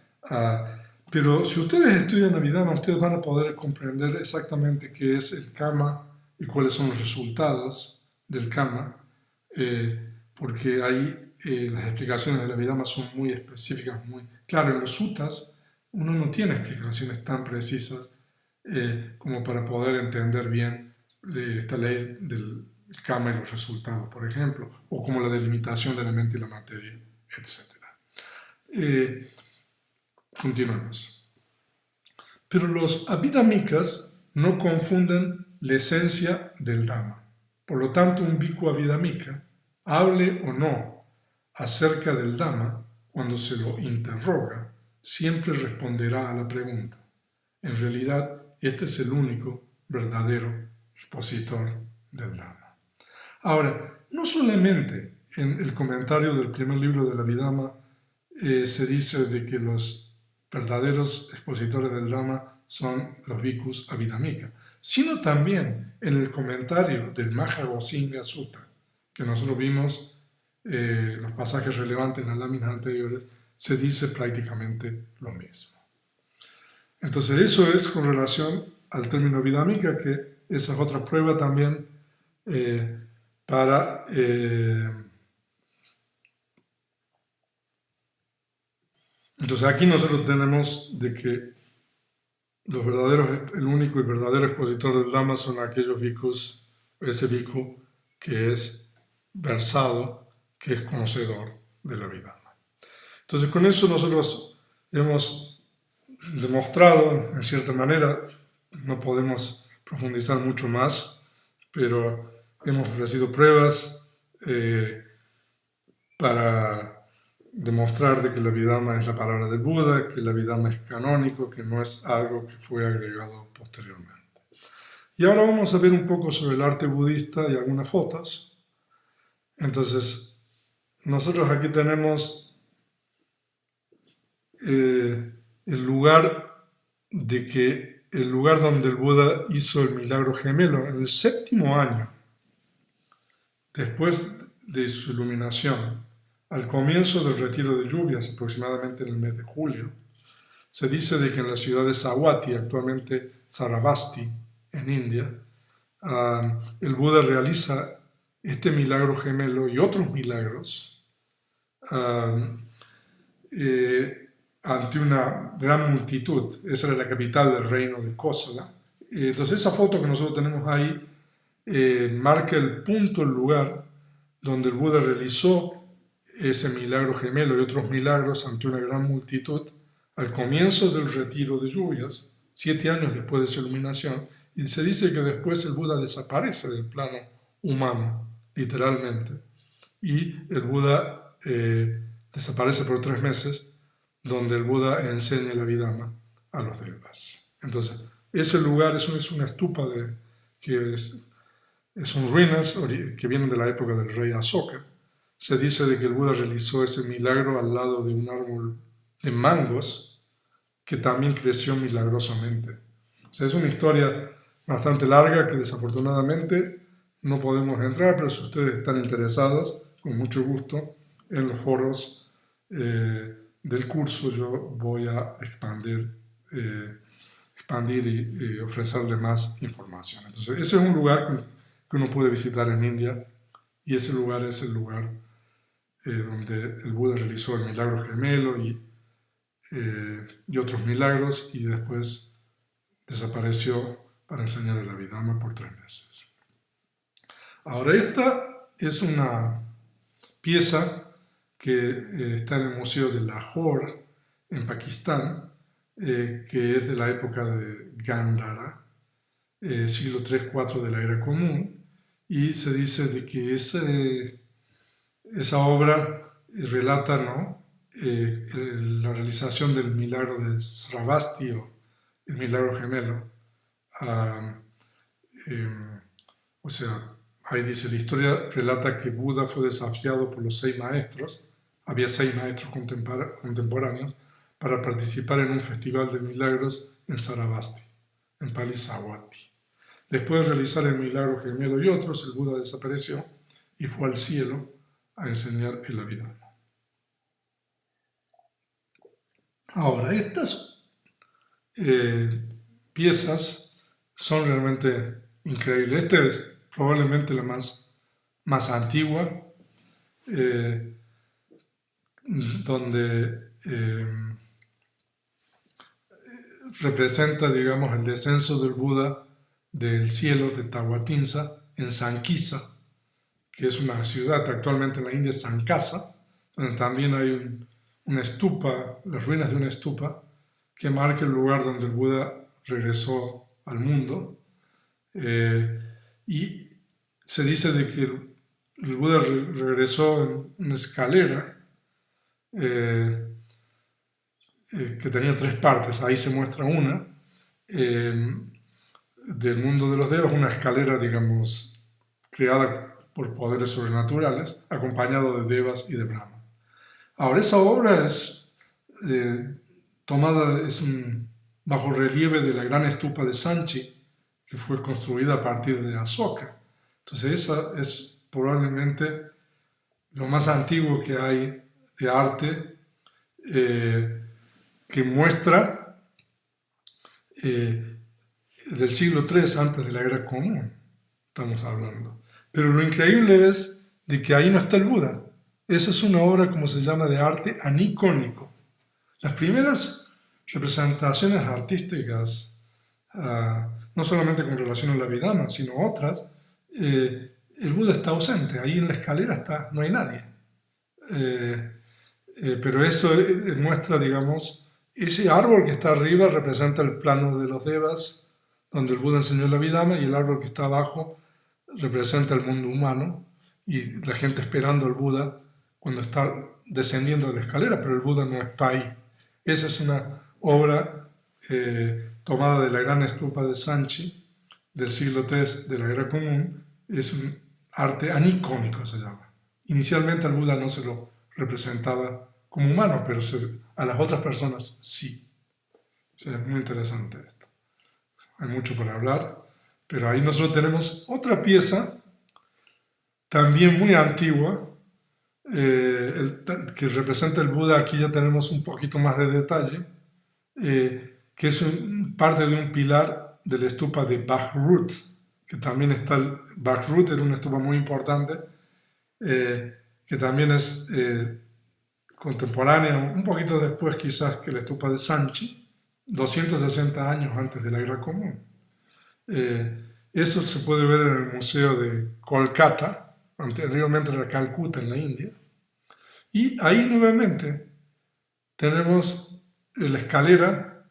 Pero si ustedes estudian Abhidhamma, ustedes van a poder comprender exactamente qué es el kama y cuáles son los resultados del kama, porque ahí las explicaciones del Abhidhamma son muy específicas, muy claras. En los suttas uno no tiene explicaciones tan precisas como para poder entender bien esta ley del karma y los resultados, por ejemplo, o como la delimitación de la mente y la materia, etc. Continuamos. Pero los abhidhammikas no confunden la esencia del Dhamma. Por lo tanto, un bhikkhu abhidhammika, hable o no acerca del Dhamma, cuando se lo interroga, siempre responderá a la pregunta. En realidad, este es el único verdadero expositor del Dhamma. Ahora, no solamente en el comentario del primer libro de la Abhidhamma se dice de que los verdaderos expositores del Dhamma son los bhikkhus abhidhammika, sino también en el comentario del Mahagosinga Sutta, que nosotros vimos los pasajes relevantes en las láminas anteriores, se dice prácticamente lo mismo. Entonces eso es con relación al término abhidhammika, que esa es otra prueba también para entonces aquí nosotros tenemos de que los verdaderos, el único y verdadero expositor del Dhamma son aquellos bhikkhus, ese bhikkhu que es versado, que es conocedor de la Abhidhamma. Entonces con eso nosotros hemos demostrado, en cierta manera, no podemos profundizar mucho más, pero hemos ofrecido pruebas para demostrar de que la Abhidhamma es la palabra del Buda, que la Abhidhamma es canónico, que no es algo que fue agregado posteriormente. Y ahora vamos a ver un poco sobre el arte budista y algunas fotos. Entonces, nosotros aquí tenemos el lugar donde el Buda hizo el milagro gemelo, en el 7º año, después de su iluminación. Al comienzo del retiro de lluvias, aproximadamente en el mes de julio, se dice de que en la ciudad de Savatthi, actualmente Saravasti, en India, el Buda realiza este milagro gemelo y otros milagros ante una gran multitud. Esa era la capital del reino de Kosala. Entonces esa foto que nosotros tenemos ahí marca el punto, el lugar donde el Buda realizó ese milagro gemelo y otros milagros ante una gran multitud al comienzo del retiro de lluvias, 7 años después de su iluminación, y se dice que después el Buda desaparece del plano humano, literalmente, y el Buda desaparece por 3 meses, donde el Buda enseña la Abhidhamma a los devas. Entonces, ese lugar es una estupa que son ruinas que vienen de la época del rey Asoka. Se dice de que el Buda realizó ese milagro al lado de un árbol de mangos que también creció milagrosamente. O sea, es una historia bastante larga que desafortunadamente no podemos entrar, pero si ustedes están interesados, con mucho gusto, en los foros del curso yo voy a expandir y ofrecerles más información. Entonces, ese es un lugar que uno puede visitar en India, y ese lugar es el lugar donde el Buda realizó el milagro gemelo y otros milagros, y después desapareció para enseñar el Abhidhamma por 3 meses. Ahora, esta es una pieza que está en el Museo de Lahore, en Pakistán, que es de la época de Gandhara, siglo 3-4 de la era común, y se dice de que esa obra relata, ¿no?, la realización del milagro de Sravasti, o el milagro gemelo. O sea, ahí dice, la historia relata que Buda fue desafiado por los 6 maestros, había 6 maestros contemporáneos, para participar en un festival de milagros en Saravasti, en Pali Savatthi. Después de realizar el milagro gemelo y otros, el Buda desapareció y fue al cielo a enseñar el Abhidhamma. Ahora, estas piezas son realmente increíbles. Esta es probablemente la más antigua, donde representa, digamos, el descenso del Buda del cielo de Tawatinsa en Sankisa, que es una ciudad actualmente en la India, Sankasa, donde también hay una estupa, las ruinas de una estupa, que marca el lugar donde el Buda regresó al mundo. Y se dice de que el Buda regresó en una escalera que tenía tres partes. Ahí se muestra una del mundo de los devas, una escalera, digamos, creada por poderes sobrenaturales, acompañado de devas y de Brahma. Ahora, esa obra es tomada, es un bajo relieve de la gran estupa de Sanchi, que fue construida a partir de Asoka. Entonces esa es probablemente lo más antiguo que hay de arte que muestra del siglo III antes de la era común, estamos hablando. Pero lo increíble es de que ahí no está el Buda. Esa es una obra, como se llama, de arte anicónico. Las primeras representaciones artísticas, no solamente con relación a la Abhidhamma, sino otras, el Buda está ausente, ahí en la escalera no hay nadie. Pero eso muestra, digamos, ese árbol que está arriba representa el plano de los devas, donde el Buda enseñó la Abhidhamma, y el árbol que está abajo representa el mundo humano, y la gente esperando al Buda cuando está descendiendo de la escalera, pero el Buda no está ahí. Esa es una obra tomada de la gran estupa de Sanchi del siglo III de la era común. Es un arte anicónico, se llama. Inicialmente al Buda no se lo representaba como humano, pero a las otras personas sí. O sea, es muy interesante esto. Hay mucho para hablar, pero ahí nosotros tenemos otra pieza también muy antigua, que representa el Buda. Aquí ya tenemos un poquito más de detalle, que es parte de un pilar de la estupa de Bachrut, que también está. Bachrut era una estupa muy importante, que también es contemporánea, un poquito después quizás que la estupa de Sanchi, 260 años antes de la era común. Eso se puede ver en el museo de Kolkata, anteriormente era Calcuta en la India. Y ahí nuevamente tenemos la escalera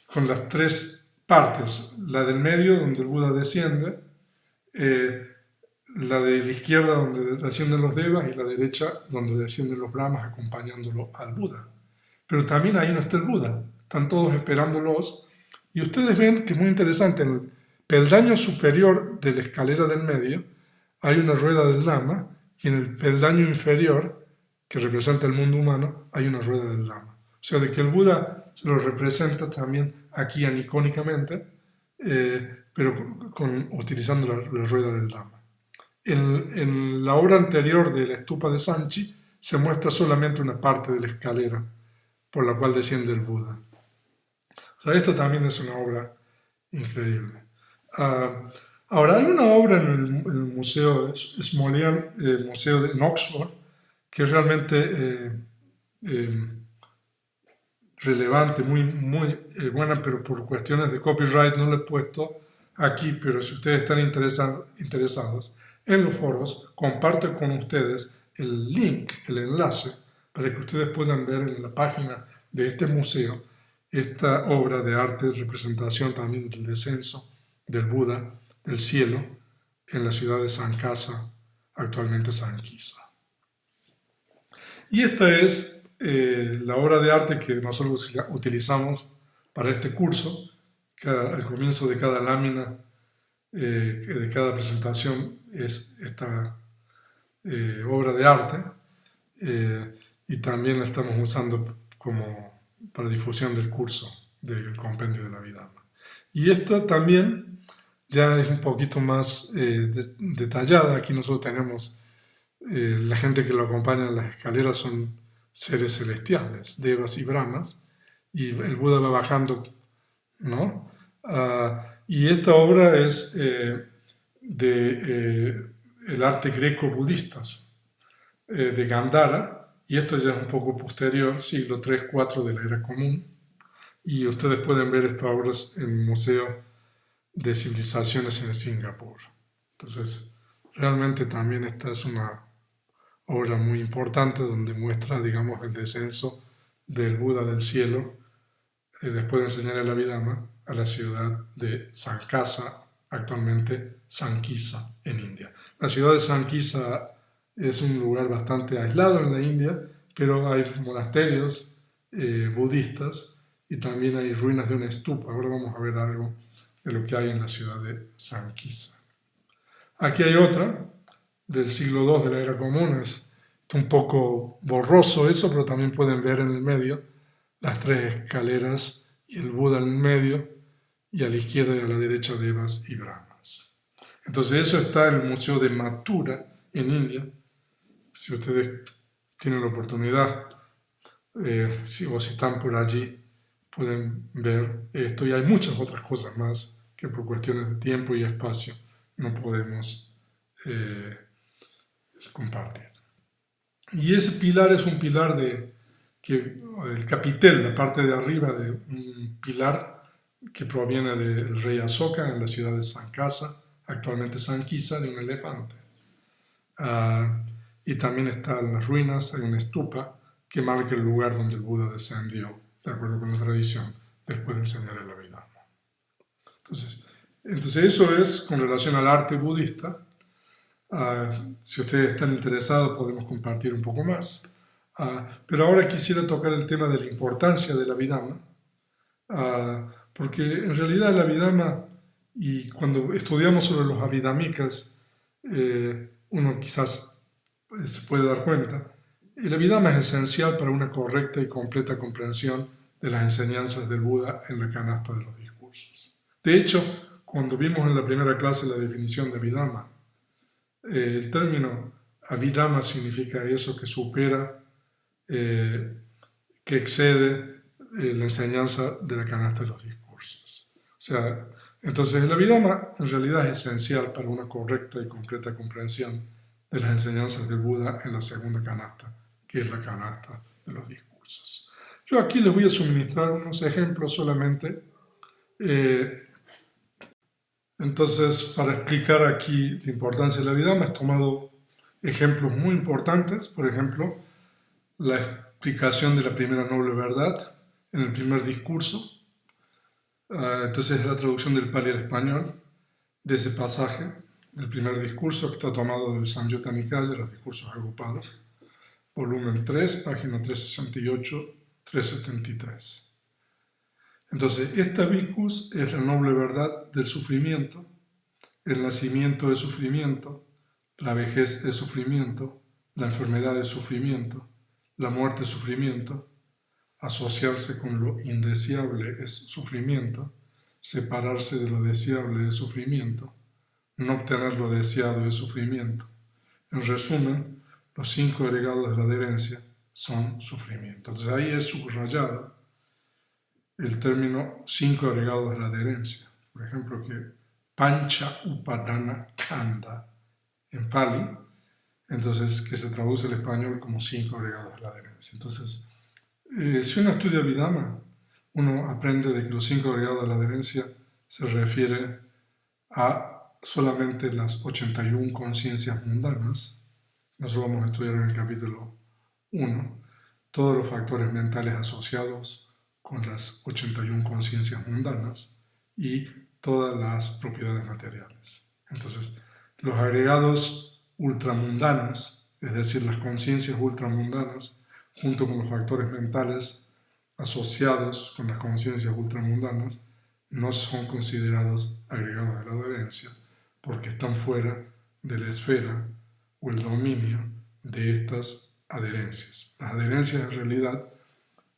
con las tres partes, la del medio donde el Buda desciende, la de la izquierda donde descienden los devas y la derecha donde descienden los brahmas acompañándolo al Buda. Pero también ahí no está el Buda, están todos esperándolos, y ustedes ven que es muy interesante, en el peldaño superior de la escalera del medio hay una rueda del Lama, y en el peldaño inferior, que representa el mundo humano, hay una rueda del Lama. O sea, de que el Buda se lo representa también aquí anicónicamente, pero utilizando la rueda del Lama. En la obra anterior de la estupa de Sanchi se muestra solamente una parte de la escalera por la cual desciende el Buda. O sea, esta también es una obra increíble. Ahora, hay una obra en el Museo Smithsonian, el Museo en Oxford, que es realmente relevante, muy buena, pero por cuestiones de copyright no la he puesto aquí, pero si ustedes están interesados en los foros, comparto con ustedes el link, el enlace, para que ustedes puedan ver en la página de este museo esta obra de arte, representación también del descenso del Buda del cielo en la ciudad de Sankasa, actualmente Sankisa. Y esta es la obra de arte que nosotros utilizamos para este curso. Al comienzo de cada lámina, de cada presentación, es esta obra de arte, y también la estamos usando para difusión del curso del compendio de la Abhidhamma. Y esta también ya es un poquito más detallada. Aquí nosotros tenemos la gente que lo acompaña en las escaleras son seres celestiales, devas y brahmas, y el Buda va bajando, ¿no? Y esta obra es el arte greco-budista, de Gandhara, y esto ya es un poco posterior, siglo III-IV de la era común, y ustedes pueden ver estas obras en el Museo de Civilizaciones en Singapur. Entonces, realmente también esta es una obra muy importante donde muestra, digamos, el descenso del Buda del cielo después de enseñar el Abhidhamma a la ciudad de Sankasa, actualmente Sankisa, en India. La ciudad de Sankisa es un lugar bastante aislado en la India, pero hay monasterios budistas y también hay ruinas de una stupa. Ahora vamos a ver algo de lo que hay en la ciudad de Sankisa. Aquí hay otra del siglo II de la era común. Está un poco borroso eso, pero también pueden ver en el medio las tres escaleras y el Buda en el medio, y a la izquierda y a la derecha Devas y Brahmas. Entonces eso está en el Museo de Mathura en India. Si ustedes tienen la oportunidad, o si están por allí, pueden ver esto, y hay muchas otras cosas más que por cuestiones de tiempo y espacio no podemos compartir. Y ese pilar es un pilar el capitel, la parte de arriba de un pilar que proviene del rey Asoka en la ciudad de Sankasa, actualmente Sankisa, de un elefante. Y también están las ruinas, hay una stupa que marca el lugar donde el Buda descendió, de acuerdo con la tradición, después de enseñar el Abhidhamma. Entonces eso es con relación al arte budista. Si ustedes están interesados podemos compartir un poco más. Pero ahora quisiera tocar el tema de la importancia del Abhidhamma, porque en realidad el Abhidhamma, y cuando estudiamos sobre los Abhidhamikas, uno quizás se puede dar cuenta, el Abhidhamma es esencial para una correcta y completa comprensión de las enseñanzas del Buda en la canasta de los discursos. De hecho, cuando vimos en la primera clase la definición de Abhidhamma, el término Abhidhamma significa eso que supera, que excede la enseñanza de la canasta de los discursos. O sea, entonces el Abhidhamma en realidad es esencial para una correcta y completa comprensión de las enseñanzas del Buda en la segunda canasta, que es la canasta de los discursos. Yo aquí les voy a suministrar unos ejemplos solamente. Entonces, para explicar aquí la importancia de la Abhidhamma, he tomado ejemplos muy importantes. Por ejemplo, la explicación de la primera noble verdad en el primer discurso. Entonces, es la traducción del Pali al español de ese pasaje del primer discurso, que está tomado del Samyutta Nikaya, los discursos agrupados, volumen 3, página 368-373. Entonces, esta vicus es la noble verdad del sufrimiento. El nacimiento es sufrimiento, la vejez es sufrimiento, la enfermedad es sufrimiento, la muerte es sufrimiento, asociarse con lo indeseable es sufrimiento, separarse de lo deseable es sufrimiento, no obtener lo deseado es sufrimiento. En resumen, los 5 agregados de la adherencia son sufrimiento. Entonces ahí es subrayado el término 5 agregados de la adherencia. Por ejemplo, que Pancha Upadana Kanda en Pali, entonces que se traduce al español como 5 agregados de la adherencia. Entonces, si uno estudia Abhidhamma, uno aprende de que los 5 agregados de la adherencia se refiere a solamente las 81 conciencias mundanas. Nosotros vamos a estudiar en el capítulo 1 todos los factores mentales asociados con las 81 conciencias mundanas y todas las propiedades materiales. Entonces, los agregados ultramundanos, es decir, las conciencias ultramundanas, junto con los factores mentales asociados con las conciencias ultramundanas, no son considerados agregados de la adherencia, porque están fuera de la esfera o el dominio de estas adherencias. Las adherencias en realidad,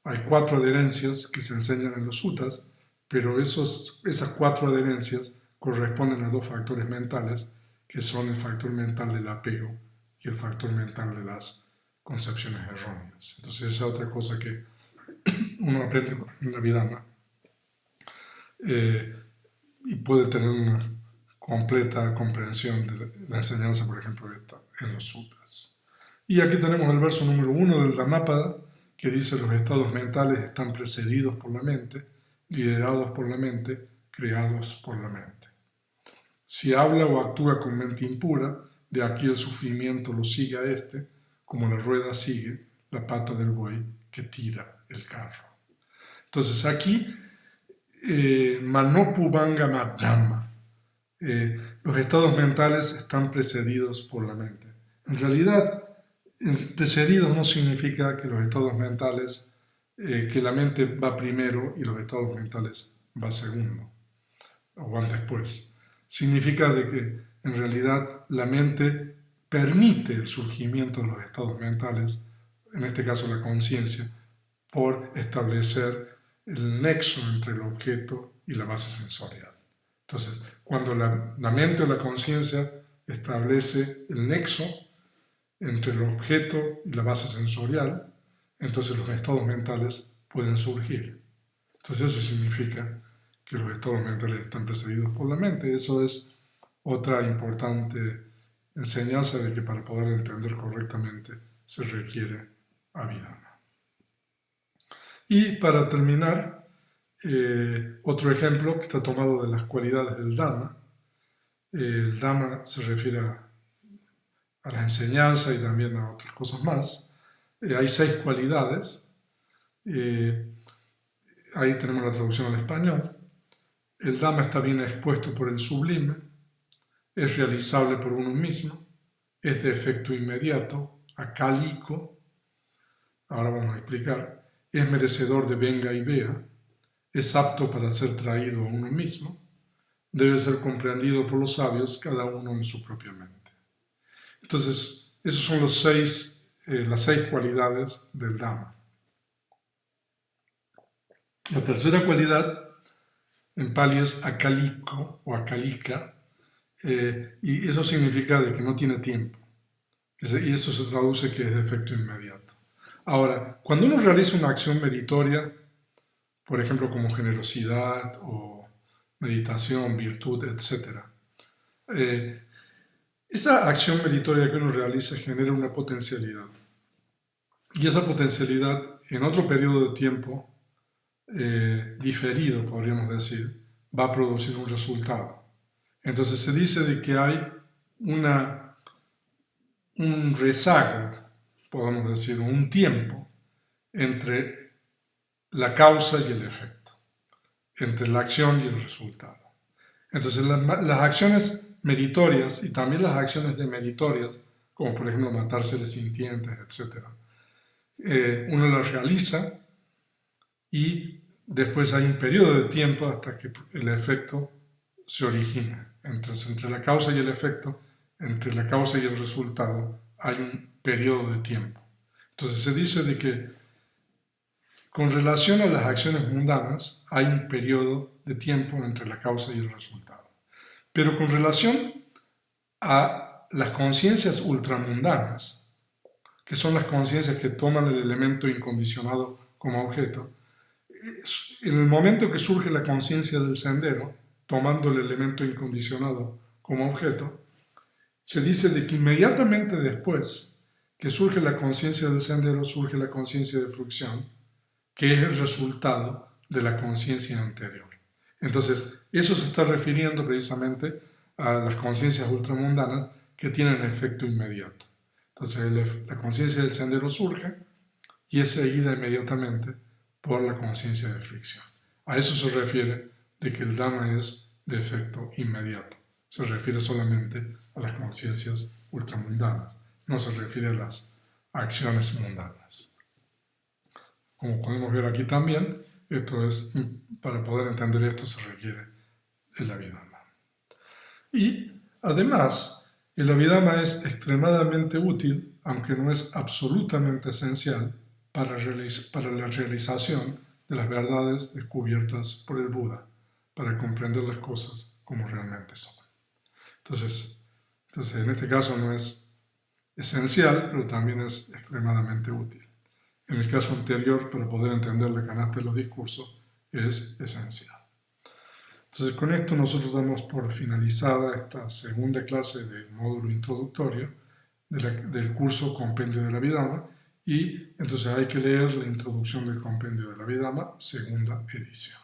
hay 4 adherencias que se enseñan en los suttas, pero esas 4 adherencias corresponden a 2 factores mentales, que son el factor mental del apego y el factor mental de las concepciones erróneas. Entonces esa es otra cosa que uno aprende en la Abhidhamma y puede tener una completa comprensión de la enseñanza, por ejemplo, en los sutras. Y aquí tenemos el verso número 1 del Dhammapada, que dice: los estados mentales están precedidos por la mente, liderados por la mente, creados por la mente. Si habla o actúa con mente impura, de aquí el sufrimiento lo sigue a este, como la rueda sigue la pata del buey que tira el carro. Entonces aquí, Manopubanga Madhamma, los estados mentales están precedidos por la mente. En realidad, precedidos no significa que los estados mentales, que la mente va primero y los estados mentales va segundo, o van después. Significa de que en realidad la mente permite el surgimiento de los estados mentales, en este caso la conciencia, por establecer el nexo entre el objeto y la base sensorial. Entonces, cuando la mente o la conciencia establece el nexo entre el objeto y la base sensorial, entonces los estados mentales pueden surgir. Entonces eso significa que los estados mentales están precedidos por la mente. Eso es otra importante enseñanza de que para poder entender correctamente se requiere abhidhamma. Y para terminar, otro ejemplo que está tomado de las cualidades del Dhamma. El Dhamma se refiere a la enseñanza y también a otras cosas más. Hay 6 cualidades. Ahí tenemos la traducción al español. El Dhamma está bien expuesto por el sublime, es realizable por uno mismo, es de efecto inmediato, acálico, ahora vamos a explicar, es merecedor de venga y vea, es apto para ser traído a uno mismo, debe ser comprendido por los sabios, cada uno en su propia mente. Entonces, esas son las 6 cualidades del Dhamma. La tercera cualidad en Pali es akaliko o akalika, y eso significa de que no tiene tiempo. Y eso se traduce que es de efecto inmediato. Ahora, cuando uno realiza una acción meritoria, por ejemplo como generosidad o meditación, virtud, etc., esa acción meritoria que uno realiza genera una potencialidad. Y esa potencialidad, en otro periodo de tiempo diferido, podríamos decir, va a producir un resultado. Entonces se dice de que hay un rezago, podemos decir, un tiempo entre la causa y el efecto, entre la acción y el resultado. Entonces las acciones meritorias y también las acciones demeritorias, como por ejemplo matar seres sintientes, etc., uno las realiza y después hay un periodo de tiempo hasta que el efecto se origina. Entonces, entre la causa y el efecto, entre la causa y el resultado, hay un periodo de tiempo. Entonces se dice de que con relación a las acciones mundanas hay un periodo de tiempo entre la causa y el resultado. Pero con relación a las conciencias ultramundanas, que son las conciencias que toman el elemento incondicionado como objeto, en el momento que surge la conciencia del sendero, tomando el elemento incondicionado como objeto, se dice de que inmediatamente después que surge la conciencia del sendero, surge la conciencia de fruición, que es el resultado de la conciencia anterior. Entonces, eso se está refiriendo precisamente a las conciencias ultramundanas que tienen efecto inmediato. Entonces, la conciencia del sendero surge y es seguida inmediatamente por la conciencia de fricción. A eso se refiere de que el Dhamma es de efecto inmediato. Se refiere solamente a las conciencias ultramundanas, no se refiere a las acciones mundanas. Como podemos ver aquí también, para poder entender esto se requiere el Abhidhamma. Y además, el Abhidhamma es extremadamente útil, aunque no es absolutamente esencial, para la realización de las verdades descubiertas por el Buda, para comprender las cosas como realmente son. Entonces en este caso no es esencial, pero también es extremadamente útil. En el caso anterior, para poder entender la canasta de los discursos, es esencial. Entonces, con esto nosotros damos por finalizada esta segunda clase del módulo introductorio del curso Compendio del Abhidhamma, y entonces hay que leer la introducción del Compendio del Abhidhamma, segunda edición.